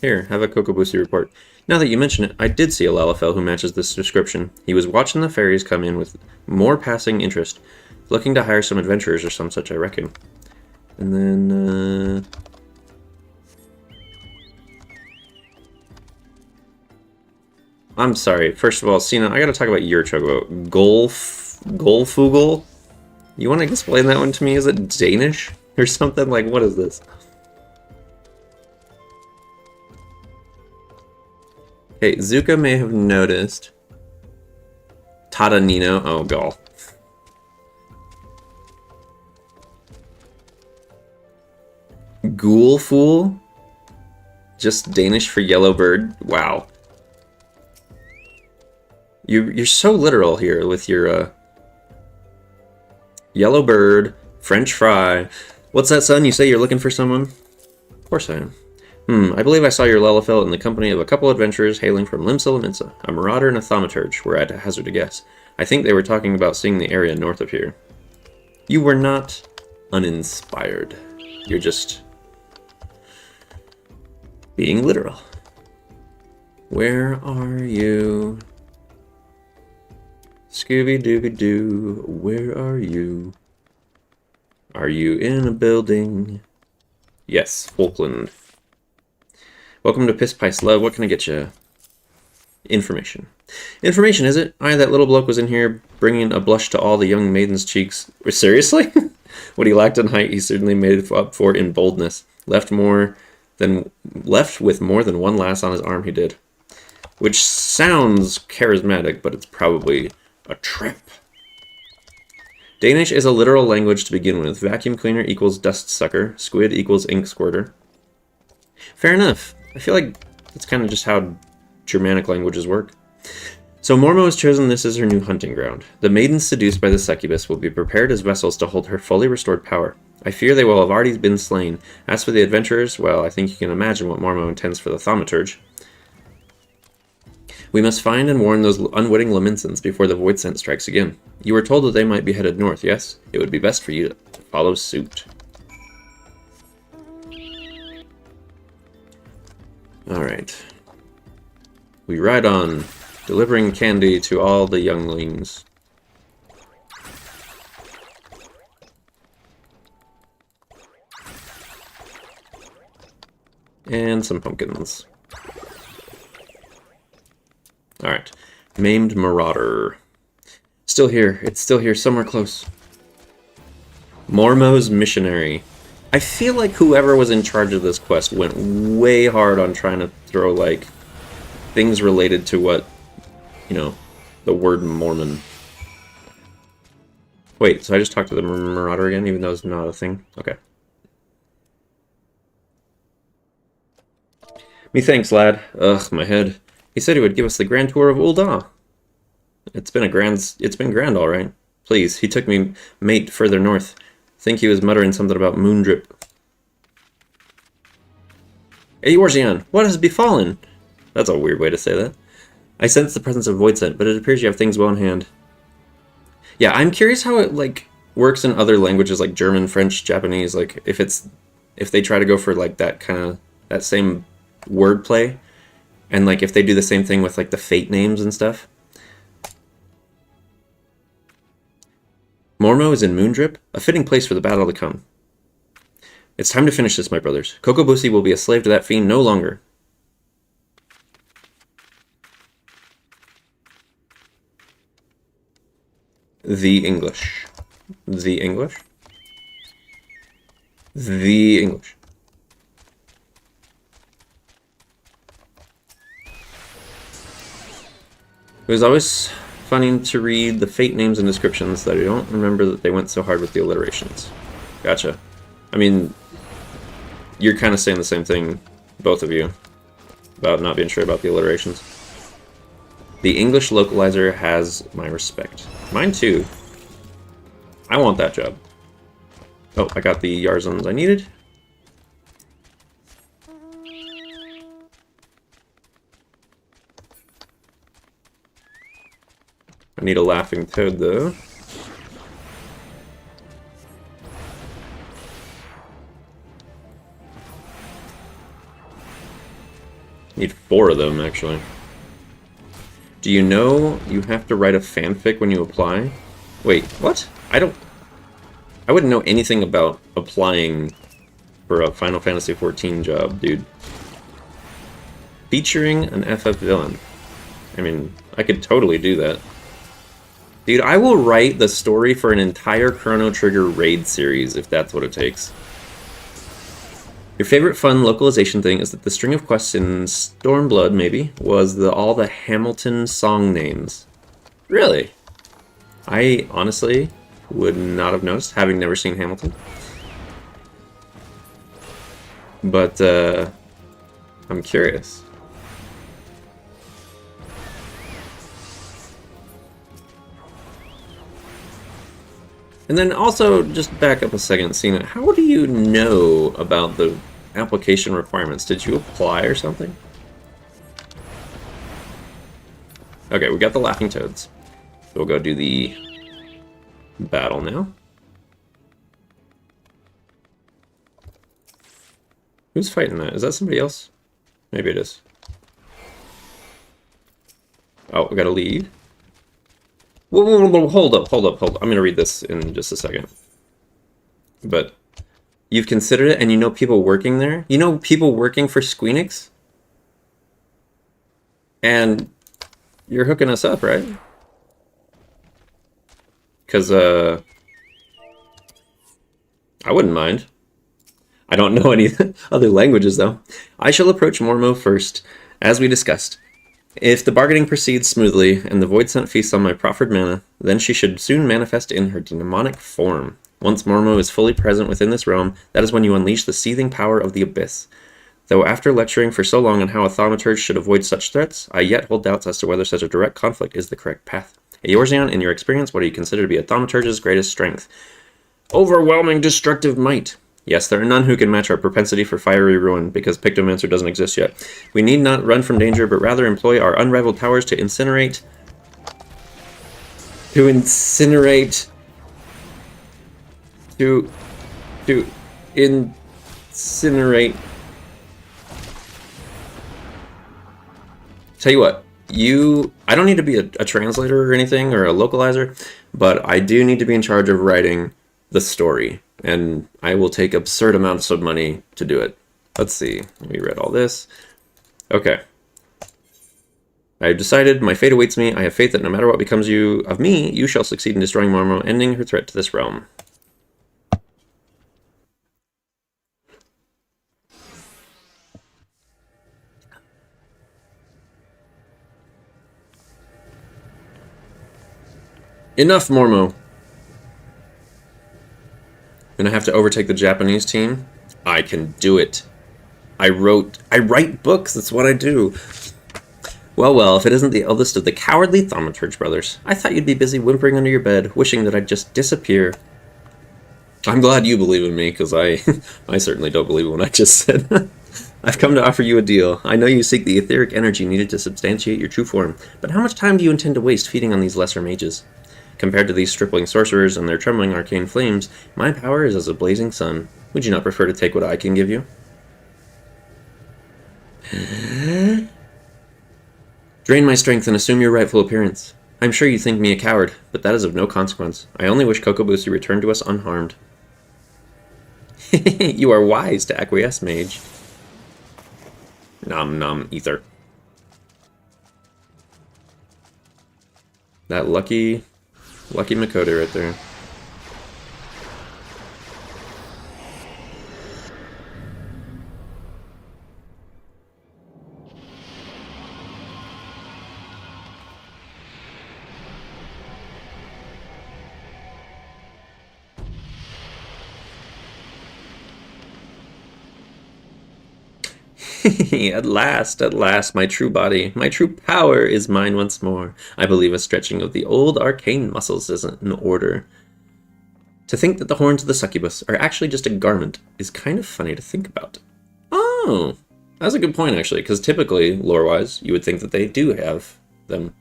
Here, have a Kokobusi report. Now that you mention it, I did see a Lalafell who matches this description. He was watching the fairies come in with more passing interest, looking to hire some adventurers or some such, I reckon. And then, I'm sorry. First of all, Sina, I gotta talk about your chocobo. Golfugel? You want to explain that one to me? Is it Danish or something? Like, what is this? Okay, Zuka may have noticed. Tata Nino. Oh, gall. Ghoulfool? Just Danish for yellow bird? Wow. You're so literal here with your yellow bird, French fry. What's that, son? You say you're looking for someone? Of course I am. I believe I saw your Lalafell in the company of a couple adventurers hailing from Limsa, a marauder and a thaumaturge, were I'd hazard a guess. I think they were talking about seeing the area north of here. You were not uninspired. You're just being literal. Where are you? Scooby-Dooby-Doo, where are you? Are you in a building? Yes, Falkland. Welcome to Piss Pice Love. What can I get you? Information. Information, is it? Aye, that little bloke was in here bringing a blush to all the young maiden's cheeks. Seriously? What he lacked in height, he certainly made it up for in boldness. Left with more than one lass on his arm, he did. Which sounds charismatic, but it's probably a trip. Danish is a literal language to begin with. Vacuum cleaner equals dust sucker. Squid equals ink squirter. Fair enough. I feel like that's kind of just how Germanic languages work. So Mormo has chosen this as her new hunting ground. The maidens seduced by the succubus will be prepared as vessels to hold her fully restored power. I fear they will have already been slain. As for the adventurers, well, I think you can imagine what Mormo intends for the thaumaturge. We must find and warn those unwitting Laminsons before the void scent strikes again. You were told that they might be headed north, yes? It would be best for you to follow suit. Alright. We ride on, delivering candy to all the younglings. And some pumpkins. Alright. Maimed Marauder. Still here. It's still here, somewhere close. Mormo's Missionary. I feel like whoever was in charge of this quest went way hard on trying to throw, like, things related to what, you know, the word Mormon. Wait, so I just talked to the Marauder again, even though it's not a thing? Okay. Methinks, lad. Ugh, my head. He said he would give us the grand tour of Ul'dah. It's been grand, all right. Please, he took me mate further north. Think he was muttering something about moondrip. Eorzeon, what has befallen? That's a weird way to say that. I sense the presence of void scent, but it appears you have things well in hand. Yeah, I'm curious how it, like, works in other languages like German, French, Japanese, like if they try to go for like that same wordplay. And, like, if they do the same thing with, like, the fate names and stuff. Mormo is in Moondrip, a fitting place for the battle to come. It's time to finish this, my brothers. Kokobusi will be a slave to that fiend no longer. The English. The English? The English. It was always funny to read the fate names and descriptions that I don't remember that they went so hard with the alliterations. Gotcha. I mean, you're kind of saying the same thing, both of you, about not being sure about the alliterations. The English localizer has my respect. Mine too. I want that job. Oh, I got the Yarzons I needed. I need a laughing toad, though. Need 4 of them, actually. Do you know you have to write a fanfic when you apply? Wait, what? I wouldn't know anything about applying for a Final Fantasy XIV job, dude. Featuring an FF villain. I mean, I could totally do that. Dude, I will write the story for an entire Chrono Trigger raid series if that's what it takes. Your favorite fun localization thing is that the string of quests in Stormblood, maybe, was all the Hamilton song names. Really? I honestly would not have noticed, having never seen Hamilton. But, I'm curious. And then also, just back up a second, Cena, how do you know about the application requirements? Did you apply or something? Okay, we got the Laughing Toads. So we'll go do the battle now. Who's fighting that? Is that somebody else? Maybe it is. Oh, we got a lead. Whoa, whoa, whoa, hold up. I'm going to read this in just a second. But you've considered it, and you know people working there? You know people working for Squeenix? And you're hooking us up, right? Because, I wouldn't mind. I don't know any other languages, though. I shall approach Mormo first, as we discussed. If the bargaining proceeds smoothly, and the Void Scent feasts on my proffered mana, then she should soon manifest in her demonic form. Once Mormo is fully present within this realm, that is when you unleash the seething power of the Abyss. Though after lecturing for so long on how a thaumaturge should avoid such threats, I yet hold doubts as to whether such a direct conflict is the correct path. Eorzeon, in your experience, what do you consider to be a thaumaturge's greatest strength? Overwhelming destructive might. Yes, there are none who can match our propensity for fiery ruin, because Pictomancer doesn't exist yet. We need not run from danger, but rather employ our unrivaled powers to incinerate... To incinerate... Tell you what, I don't need to be a translator or anything, or a localizer, but I do need to be in charge of writing the story, and I will take absurd amounts of money to do it. Let's see, we read all this. Okay. I have decided, my fate awaits me. I have faith that no matter what becomes of me, you shall succeed in destroying Mormo, ending her threat to this realm. Enough, Mormo. And I have to overtake the Japanese team. I can do it. I write books, that's what I do. Well, if it isn't the eldest of the cowardly Thaumaturge brothers. I thought you'd be busy whimpering under your bed, wishing that I'd just disappear. I'm glad you believe in me, because I certainly don't believe in what I just said. I've come to offer you a deal. I know you seek the etheric energy needed to substantiate your true form, but how much time do you intend to waste feeding on these lesser mages? Compared to these stripling sorcerers and their trembling arcane flames, my power is as a blazing sun. Would you not prefer to take what I can give you? Drain my strength and assume your rightful appearance. I'm sure you think me a coward, but that is of no consequence. I only wish Kokobusu returned to us unharmed. You are wise to acquiesce, mage. Nom nom ether. That lucky Makoto right there. At last, my true body, my true power is mine once more. I believe a stretching of the old arcane muscles is in order. To think that the horns of the succubus are actually just a garment is kind of funny to think about. Oh, that's a good point, actually, because typically, lore-wise, you would think that they do have them.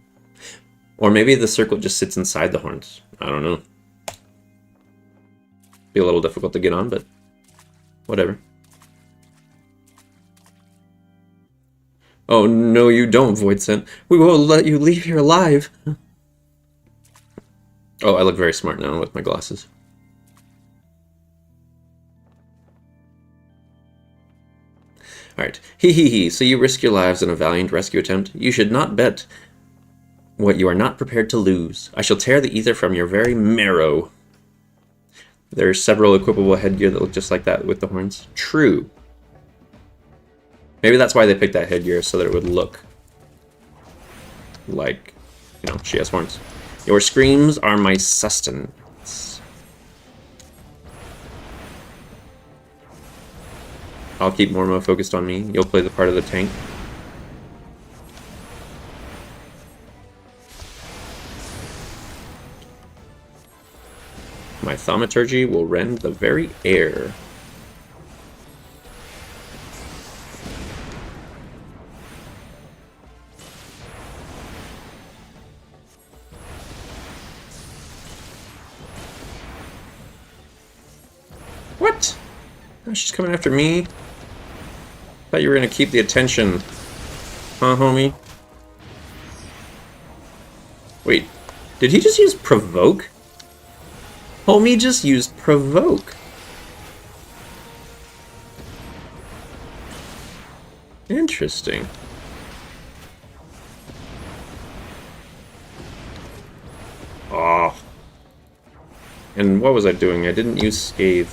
Or maybe the circlet just sits inside the horns. I don't know. Be a little difficult to get on, but whatever. Oh, no, you don't, Void Scent. We won't let you leave here alive. Oh, I look very smart now with my glasses. Alright. Hee. So you risk your lives in a valiant rescue attempt? You should not bet what you are not prepared to lose. I shall tear the ether from your very marrow. There's several equipable headgear that look just like that with the horns. True. Maybe that's why they picked that headgear, so that it would look like, you know, she has horns. Your screams are my sustenance. I'll keep Mormo focused on me. You'll play the part of the tank. My thaumaturgy will rend the very air. What? Oh, she's coming after me? Thought you were gonna keep the attention. Huh, homie? Wait, did he just use provoke? Homie just used provoke. Interesting. Oh. And what was I doing? I didn't use Scathe.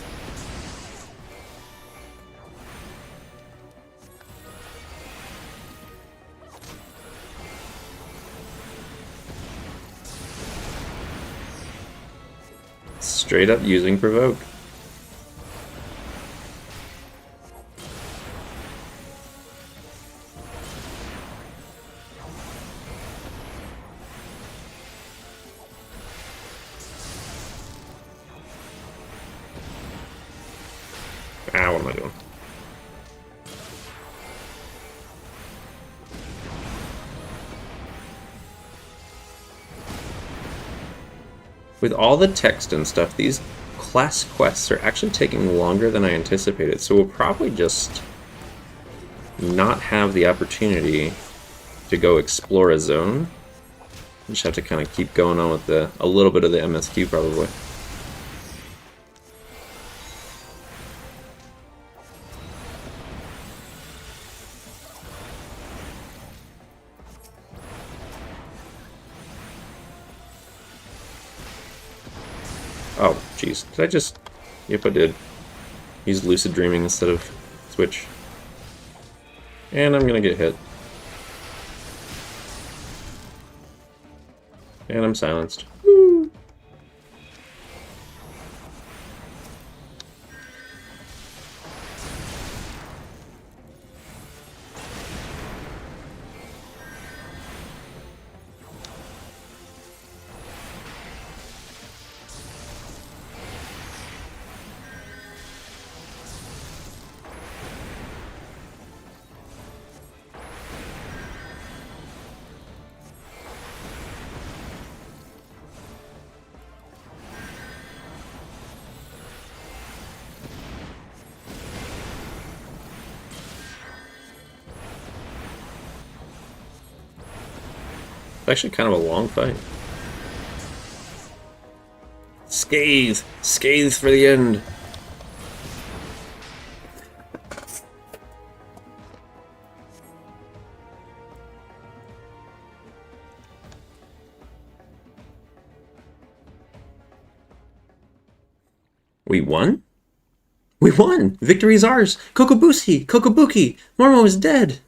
Straight up using provoke. Ah, what am I doing? With all the text and stuff, these class quests are actually taking longer than I anticipated, so we'll probably just not have the opportunity to go explore a zone. Just have to kind of keep going on with a little bit of the MSQ probably. Oh, jeez. Did I just... Yep, I did. Use Lucid Dreaming instead of Switch. And I'm gonna get hit. And I'm silenced. Woo! It's actually kind of a long fight. Scathe! Scathe for the end! We won? We won! Victory is ours! Kokobushi! Kokobuki! Mormo is dead!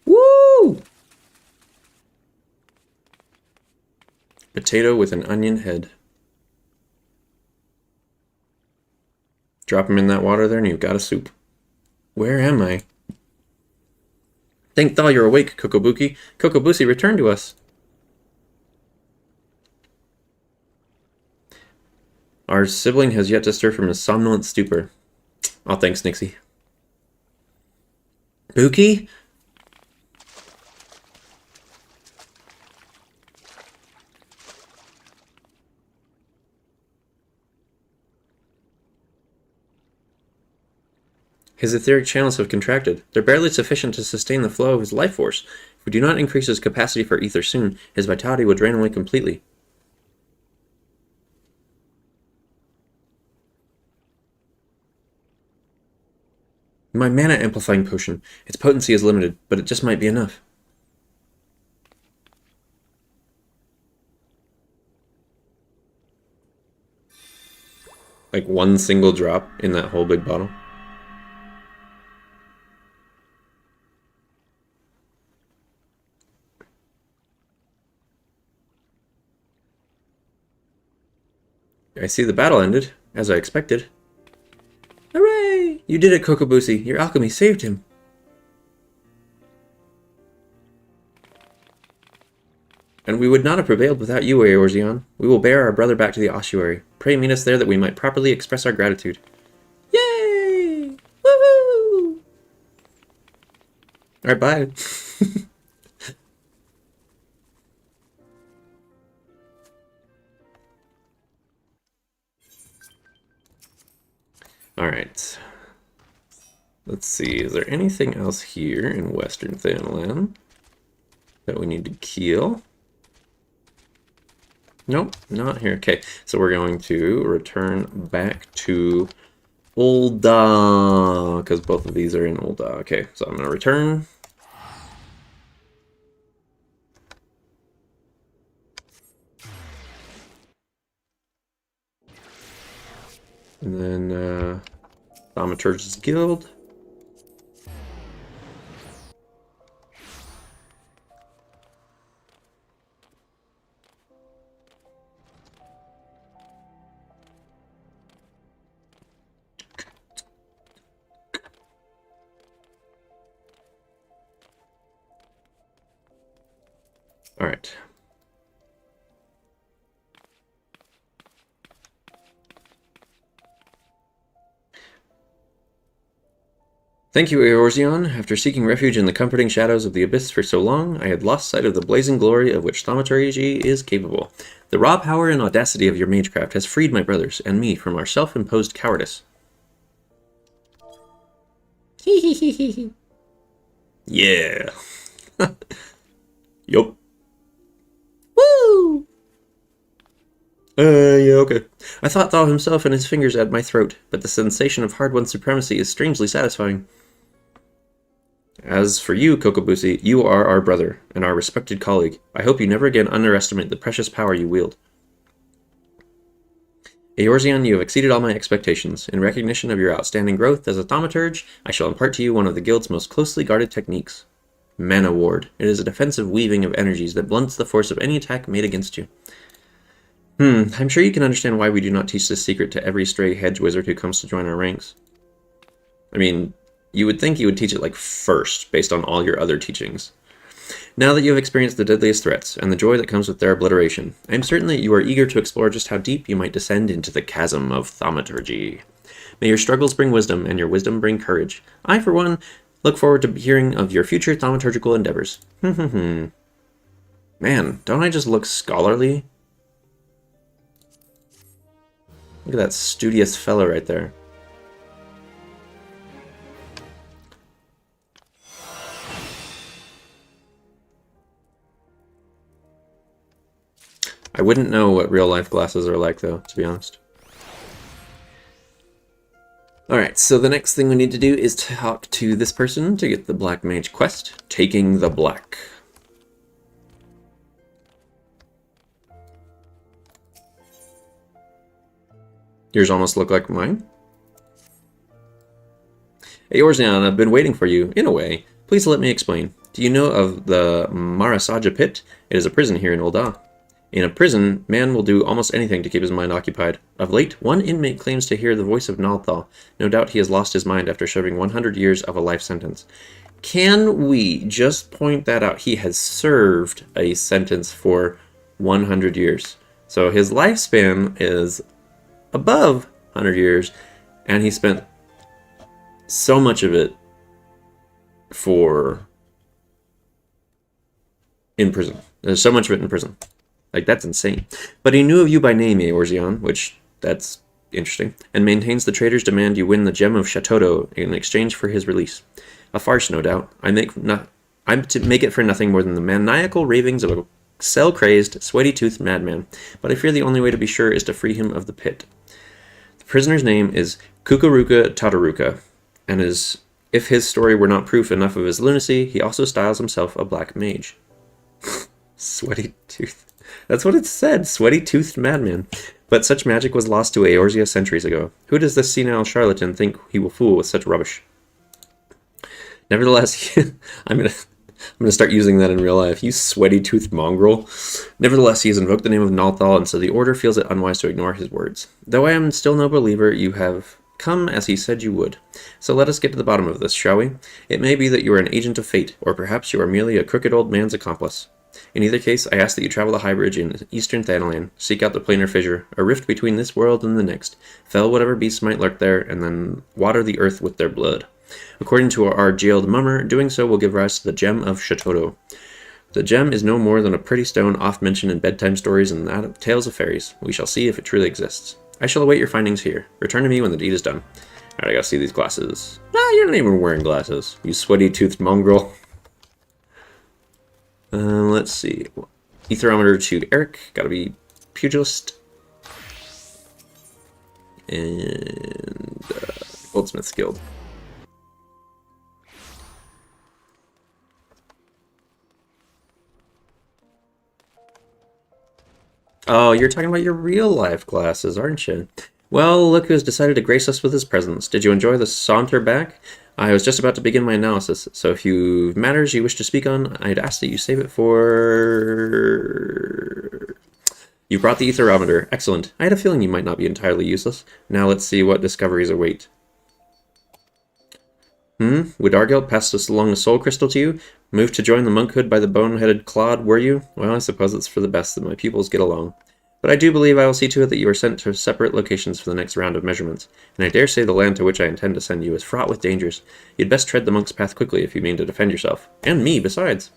Woo! Potato with an onion head. Drop him in that water there and you've got a soup. Where am I? Thank Thal you're awake, Kokobuki. Kokobushi returned to us. Our sibling has yet to stir from his somnolent stupor. Oh, thanks, Nixie. Buki? His etheric channels have contracted. They're barely sufficient to sustain the flow of his life force. If we do not increase his capacity for ether soon, his vitality will drain away completely. My mana amplifying potion. Its potency is limited, but it just might be enough. Like one single drop in that whole big bottle. I see the battle ended, as I expected. Hooray! You did it, Kokobushi. Your alchemy saved him. And we would not have prevailed without you, Eorzeon. We will bear our brother back to the ossuary. Pray meet us there that we might properly express our gratitude. Yay! Woohoo! Alright, bye. Alright. Let's see, is there anything else here in Western Thanalan that we need to kill? Nope, not here. Okay, so we're going to return back to Ul'dah, because both of these are in Ul'dah. Okay, so I'm going to return. And then Thaumaturge's Guild. All right. Thank you, Eorzeon. After seeking refuge in the comforting shadows of the abyss for so long, I had lost sight of the blazing glory of which thaumaturgy is capable. The raw power and audacity of your magecraft has freed my brothers and me from our self-imposed cowardice. Yeah. Yup. Woo! Yeah, okay. I thought Thal himself and his fingers at my throat, but the sensation of hard-won supremacy is strangely satisfying. As for you, Kokobusi, you are our brother, and our respected colleague. I hope you never again underestimate the precious power you wield. Eorzeon, you have exceeded all my expectations. In recognition of your outstanding growth as a thaumaturge, I shall impart to you one of the guild's most closely guarded techniques. Mana Ward. It is a defensive weaving of energies that blunts the force of any attack made against you. I'm sure you can understand why we do not teach this secret to every stray hedge wizard who comes to join our ranks. I mean, you would think you would teach it like first, based on all your other teachings. Now that you have experienced the deadliest threats, and the joy that comes with their obliteration, I am certain that you are eager to explore just how deep you might descend into the chasm of thaumaturgy. May your struggles bring wisdom, and your wisdom bring courage. I, for one, look forward to hearing of your future thaumaturgical endeavors. Man, don't I just look scholarly? Look at that studious fellow right there. I wouldn't know what real-life glasses are like, though, to be honest. Alright, so the next thing we need to do is talk to this person to get the Black Mage quest, Taking the Black. Yours almost look like mine. Eorzeon, I've been waiting for you, in a way. Please let me explain. Do you know of the Marasaja Pit? It is a prison here in Ul'dah. In a prison, man will do almost anything to keep his mind occupied. Of late, one inmate claims to hear the voice of Nalthal. No doubt he has lost his mind after serving 100 years of a life sentence. Can we just point that out? He has served a sentence for 100 years. So his lifespan is above 100 years, and he spent so much of it in prison. There's so much of it in prison. Like, that's insane. But he knew of you by name, Eorzeon, which, that's interesting, and maintains the trader's demand you win the gem of Shatoto in exchange for his release. A farce, no doubt. I'm to make it for nothing more than the maniacal ravings of a cell-crazed, sweaty-toothed madman, but I fear the only way to be sure is to free him of the pit. The prisoner's name is Kukuruka Tataruka, and if his story were not proof enough of his lunacy, he also styles himself a black mage. Sweaty tooth. That's what it said, sweaty-toothed madman. But such magic was lost to Eorzea centuries ago. Who does this senile charlatan think he will fool with such rubbish? Nevertheless, I'm gonna start using that in real life. You sweaty-toothed mongrel. Nevertheless, he has invoked the name of Nalthal, and so the Order feels it unwise to ignore his words. Though I am still no believer, you have come as he said you would. So let us get to the bottom of this, shall we? It may be that you are an agent of fate, or perhaps you are merely a crooked old man's accomplice. In either case, I ask that you travel the High Bridge in eastern Thanalan, seek out the planar fissure, a rift between this world and the next, fell whatever beasts might lurk there, and then water the earth with their blood. According to our jailed mummer, doing so will give rise to the gem of Shatoto. The gem is no more than a pretty stone oft mentioned in bedtime stories and tales of fairies. We shall see if it truly exists. I shall await your findings here. Return to me when the deed is done. Alright, I gotta see these glasses. Ah! you're not even wearing glasses, you sweaty-toothed mongrel. Let's see. Etherometer to Eric. Gotta be Pugilist. And Goldsmith's Guild. Oh, you're talking about your real-life glasses, aren't you? Well, look who's decided to grace us with his presence. Did you enjoy the saunter back? I was just about to begin my analysis, so if you have matters you wish to speak on, I'd ask that you save it for... You brought the Etherometer. Excellent. I had a feeling you might not be entirely useless. Now let's see what discoveries await. Would Argelt pass us along a soul crystal to you? Moved to join the monkhood by the bone-headed clod, were you? Well, I suppose it's for the best that my pupils get along. But I do believe I will see to it that you are sent to separate locations for the next round of measurements, and I dare say the land to which I intend to send you is fraught with dangers. You'd best tread the monk's path quickly if you mean to defend yourself. And me, besides.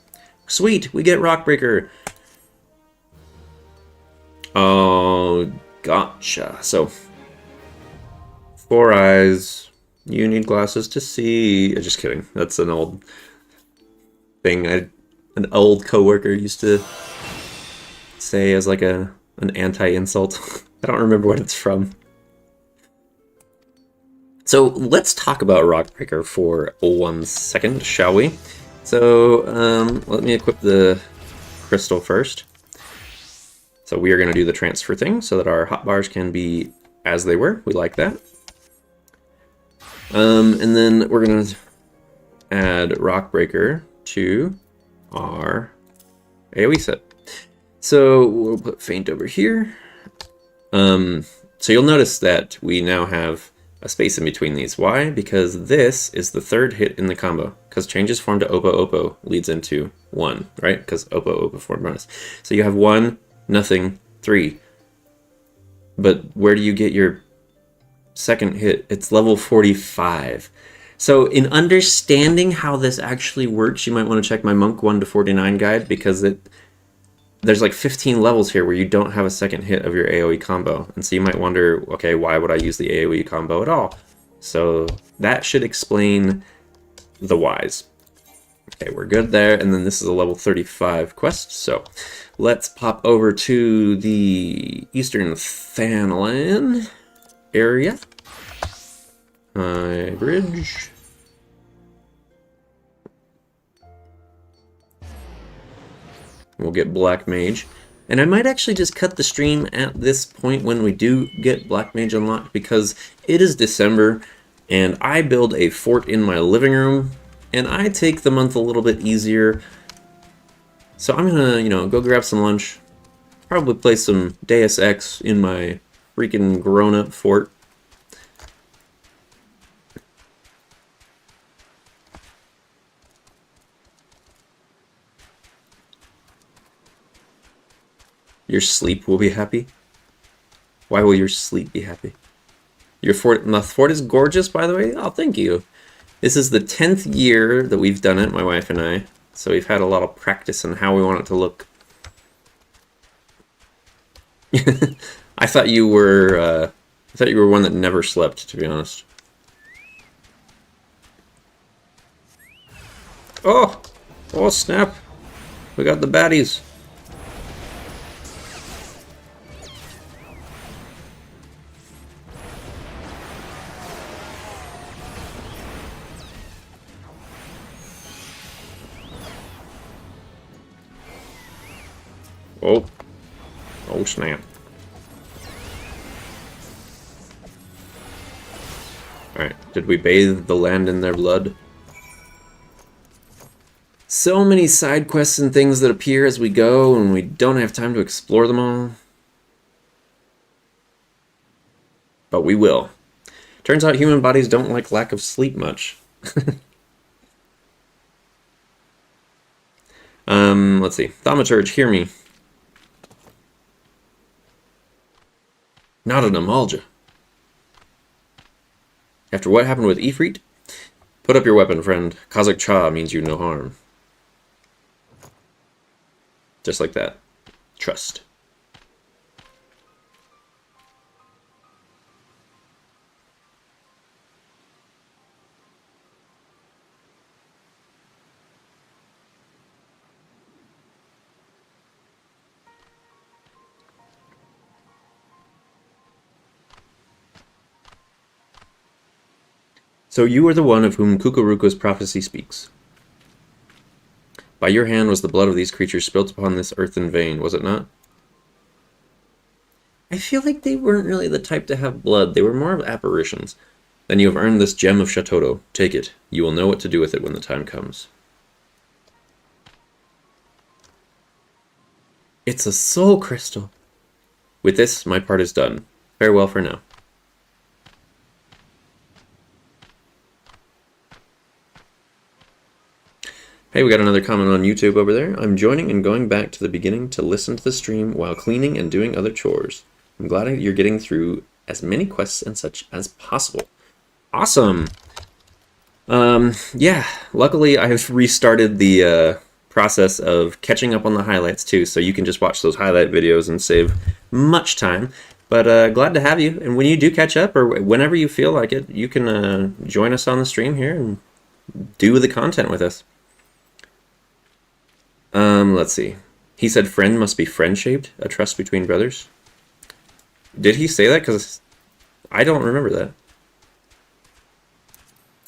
Sweet! We get Rockbreaker! Oh, gotcha. So, 4 eyes. You need glasses to see. Just kidding. That's an old thing an old coworker used to say as like an anti-insult. I don't remember what it's from. So let's talk about Rockbreaker for 1 second, shall we? So let me equip the crystal first. So we are going to do the transfer thing so that our hotbars can be as they were. We like that. And then we're going to add Rockbreaker to our AoE set. So we'll put Faint over here. So you'll notice that we now have a space in between these. Why? Because this is the 3rd hit in the combo. Because changes form to Oppo Oppo leads into 1, right? Because Oppo Oppo form bonus. So you have 1, nothing, 3. But where do you get your 2nd hit? It's level 45. So in understanding how this actually works, you might want to check my Monk 1 to 49 guide, because there's like 15 levels here where you don't have a 2nd hit of your AoE combo. And so you might wonder, okay, why would I use the AoE combo at all? So that should explain the whys. Okay, we're good there. And then this is a level 35 quest. So let's pop over to the Eastern Thanlan area. High Bridge. We'll get Black Mage. And I might actually just cut the stream at this point when we do get Black Mage unlocked, because it is December and I build a fort in my living room and I take the month a little bit easier. So I'm gonna, go grab some lunch, probably play some Deus Ex in my freaking grown-up fort. Your sleep will be happy. Why will your sleep be happy? The fort is gorgeous, by the way. Oh, thank you. This is the 10th year that we've done it, my wife and I. So we've had a lot of practice on how we want it to look. I thought you were one that never slept, to be honest. Oh! Oh, snap! We got the baddies. Oh. Oh, snap. Alright, did we bathe the land in their blood? So many side quests and things that appear as we go, and we don't have time to explore them all. But we will. Turns out human bodies don't like lack of sleep much. Let's see. Thaumaturge, hear me. Not an Amalja. After what happened with Ifrit, put up your weapon, friend. Kazakh Cha means you no harm. Just like that. Trust. So you are the one of whom Kukuruka's prophecy speaks. By your hand was the blood of these creatures spilt upon this earthen vein, was it not? I feel like they weren't really the type to have blood. They were more of apparitions. Then you have earned this gem of Shatoto. Take it. You will know what to do with it when the time comes. It's a soul crystal. With this, my part is done. Farewell for now. Hey, we got another comment on YouTube over there. I'm joining and going back to the beginning to listen to the stream while cleaning and doing other chores. I'm glad you're getting through as many quests and such as possible. Awesome! Yeah, luckily I've restarted the process of catching up on the highlights too, so you can just watch those highlight videos and save much time. But glad to have you, and when you do catch up, or whenever you feel like it, you can join us on the stream here and do the content with us. Let's see. He said friend must be friend-shaped, a trust between brothers. Did he say that? Because I don't remember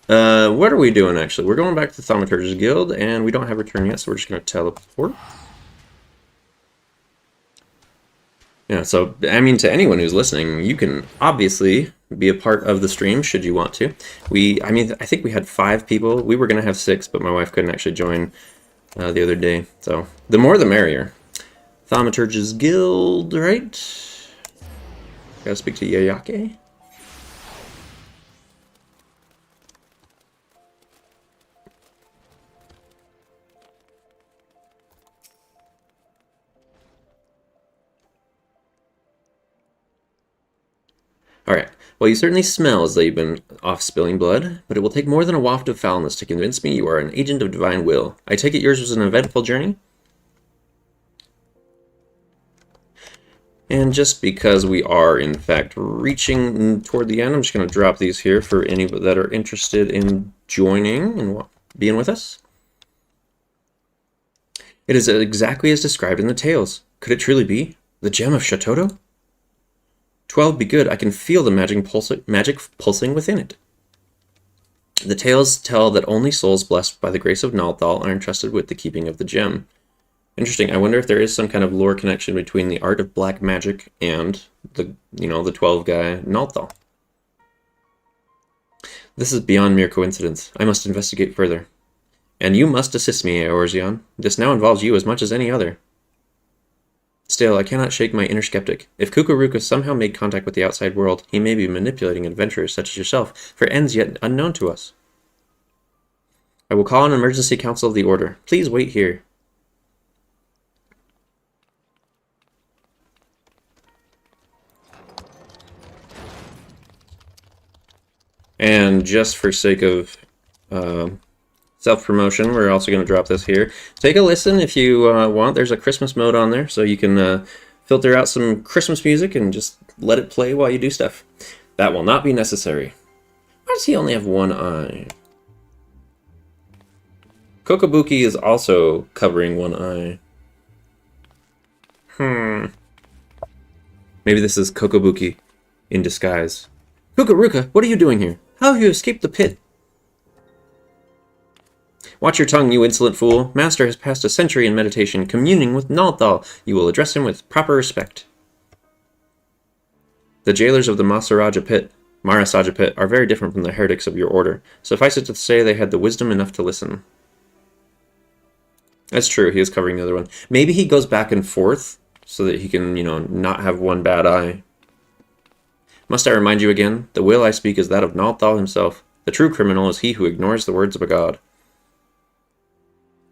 that. What are we doing, actually? We're going back to the Thaumaturge's Guild, and we don't have return yet, so we're just going to teleport. Yeah, so, I mean, to anyone who's listening, you can obviously be a part of the stream, should you want to. I think we had 5 people. We were going to have 6, but my wife couldn't actually join the other day. So, the more the merrier. Thaumaturge's Guild, right? Gotta speak to Yayake. Alright, well, you certainly smell as though you've been off spilling blood, but it will take more than a waft of foulness to convince me you are an agent of divine will. I take it yours was an eventful journey? And just because we are, in fact, reaching toward the end, I'm just going to drop these here for any that are interested in joining and being with us. It is exactly as described in the tales. Could it truly be? The gem of Shatoto? 12 be good. I can feel the magic pulsing within it. The tales tell that only souls blessed by the grace of Nalthal are entrusted with the keeping of the gem. Interesting. I wonder if there is some kind of lore connection between the art of black magic and the 12 guy Nalthal. This is beyond mere coincidence. I must investigate further. And you must assist me, Eorzeon. This now involves you as much as any other. Still, I cannot shake my inner skeptic. If Kukuruka somehow made contact with the outside world, he may be manipulating adventurers such as yourself for ends yet unknown to us. I will call an emergency council of the Order. Please wait here. And just for sake of self-promotion, we're also going to drop this here. Take a listen if you want. There's a Christmas mode on there, so you can filter out some Christmas music and just let it play while you do stuff. That will not be necessary. Why does he only have one eye? Kokobuki is also covering one eye. Maybe this is Kokobuki in disguise. Kukuruka, what are you doing here? How have you escaped the pit? Watch your tongue, you insolent fool. Master has passed a century in meditation, communing with Nalthal. You will address him with proper respect. The jailers of the Marasaja pit are very different from the heretics of your order. Suffice it to say they had the wisdom enough to listen. That's true, he is covering the other one. Maybe he goes back and forth so that he can, not have one bad eye. Must I remind you again? The will I speak is that of Nalthal himself. The true criminal is he who ignores the words of a god.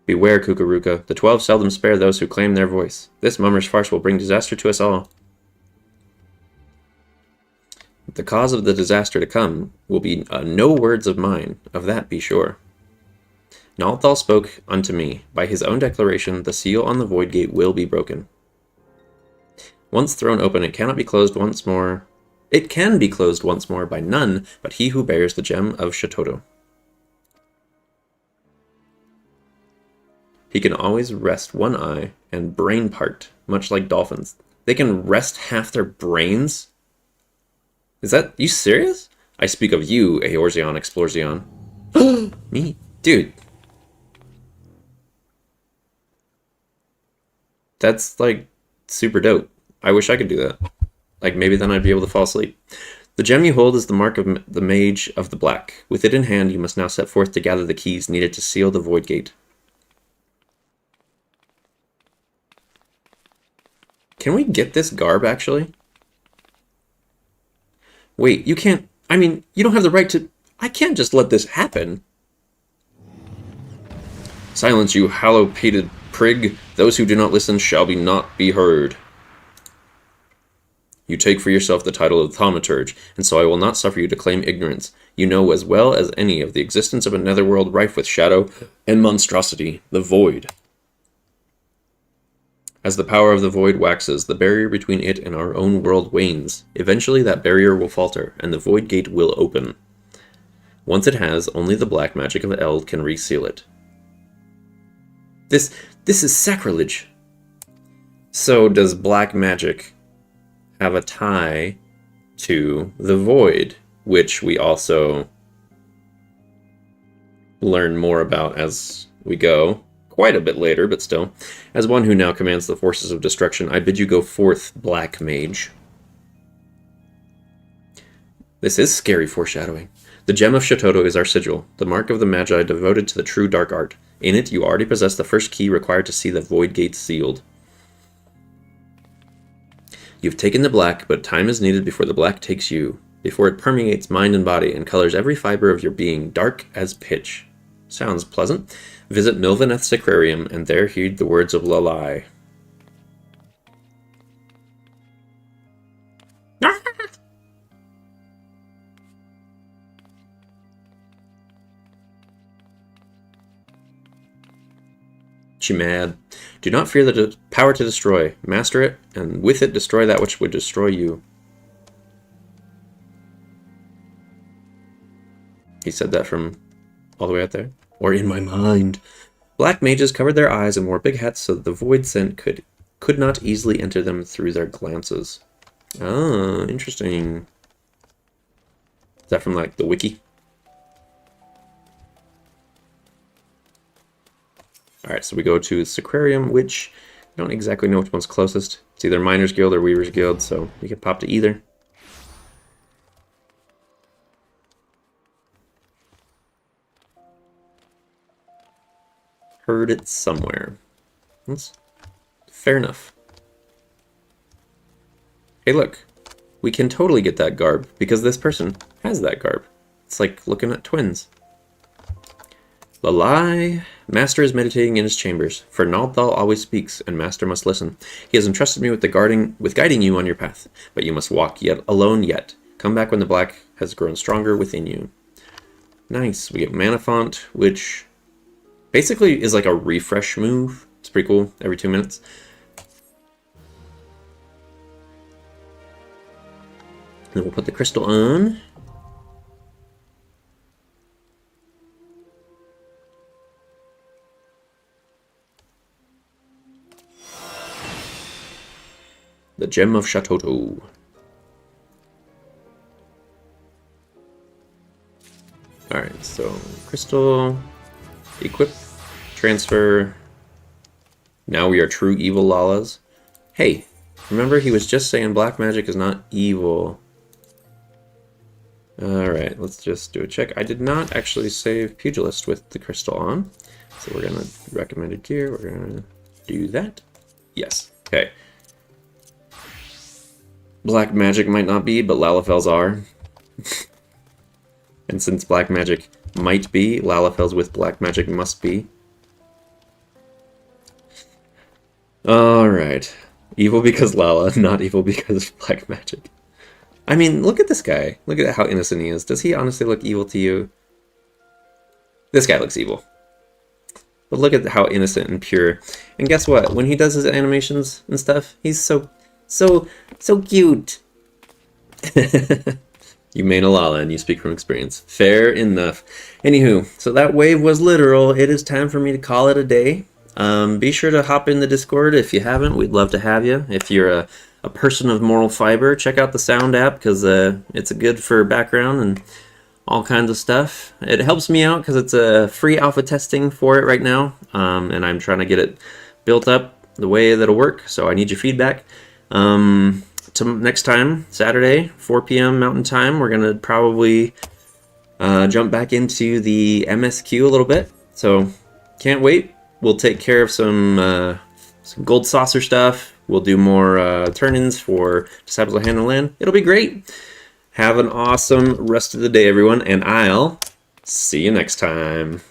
Beware, Kukuruka. The 12 seldom spare those who claim their voice. This mummer's farce will bring disaster to us all. The cause of the disaster to come will be no words of mine. Of that be sure. Nalthal spoke unto me. By his own declaration, the seal on the void gate will be broken. Once thrown open, it cannot be closed once more. It can be closed once more by none but he who bears the gem of Shatoto. He can always rest one eye and brain part, much like dolphins. They can rest half their brains? Is that... you serious? I speak of you, Eorzeon Exploreon. Me? Dude. That's, like, super dope. I wish I could do that. Like, maybe then I'd be able to fall asleep. The gem you hold is the mark of the Mage of the Black. With it in hand, you must now set forth to gather the keys needed to seal the Void Gate. Can we get this garb, actually? Wait, you can't... I mean, you don't have the right to... I can't just let this happen. Silence, you hollow-pated prig. Those who do not listen shall not be heard. You take for yourself the title of Thaumaturge, and so I will not suffer you to claim ignorance. You know as well as any of the existence of a netherworld rife with shadow and monstrosity, the Void. As the power of the Void waxes, the barrier between it and our own world wanes. Eventually that barrier will falter, and the Void Gate will open. Once it has, only the black magic of Eld can reseal it. This is sacrilege. So does black magic have a tie to the Void, which we also learn more about as we go. Quite a bit later, but still. As one who now commands the forces of destruction, I bid you go forth, Black Mage. This is scary foreshadowing. The Gem of Shatoto is our sigil, the mark of the Magi devoted to the true dark art. In it, you already possess the first key required to see the Void Gate sealed. You've taken the black, but time is needed before the black takes you, before it permeates mind and body and colors every fiber of your being, dark as pitch. Sounds pleasant. Visit Milvaneth's Sacrarium, and there heed the words of Lalai. Chimad. Do not fear the power to destroy. Master it, and with it destroy that which would destroy you. He said that from all the way out there. Or in my mind. Black mages covered their eyes and wore big hats so that the void scent could not easily enter them through their glances. Ah, interesting. Is that from, like, the wiki? Alright, so we go to Sacrarium, which I don't exactly know which one's closest. It's either Miners Guild or Weavers Guild, so we can pop to either. Heard it somewhere. That's fair enough. Hey, look. We can totally get that garb, because this person has that garb. It's like looking at twins. Lalai. Master is meditating in his chambers, for Naldthal always speaks, and Master must listen. He has entrusted me with guiding you on your path, but you must walk yet alone yet. Come back when the black has grown stronger within you. Nice. We get Mana Font, which basically is like a refresh move. It's pretty cool, every 2 minutes. Then we'll put the crystal on. The Gem of Shatoto. Alright, so crystal, equip, transfer. Now we are true evil Lalas. Hey, remember he was just saying black magic is not evil. Alright, let's just do a check. I did not actually save Pugilist with the crystal on. So we're gonna recommended gear, we're gonna do that. Yes, okay. Black magic might not be, but Lalafells are. And since black magic might be, Lalafells with black magic must be. Alright. Evil because Lala, not evil because of black magic. I mean, look at this guy. Look at how innocent he is. Does he honestly look evil to you? This guy looks evil. But look at how innocent and pure. And guess what? When he does his animations and stuff, he's so cute. You main a Lala and you speak from experience. Fair enough. Anywho, so that wave was literal. It is time for me to call it a day. Be sure to hop in the Discord if you haven't. We'd love to have you. If you're a person of moral fiber, check out the Sound app because it's good for background and all kinds of stuff. It helps me out because it's a free alpha testing for it right now, and I'm trying to get it built up the way that'll work, so I need your feedback. To next time, Saturday, 4 p.m. Mountain Time, we're going to probably jump back into the MSQ a little bit, so can't wait. We'll take care of some gold saucer stuff. We'll do more turn-ins for Disciples of Hand and Land. It'll be great. Have an awesome rest of the day, everyone, and I'll see you next time.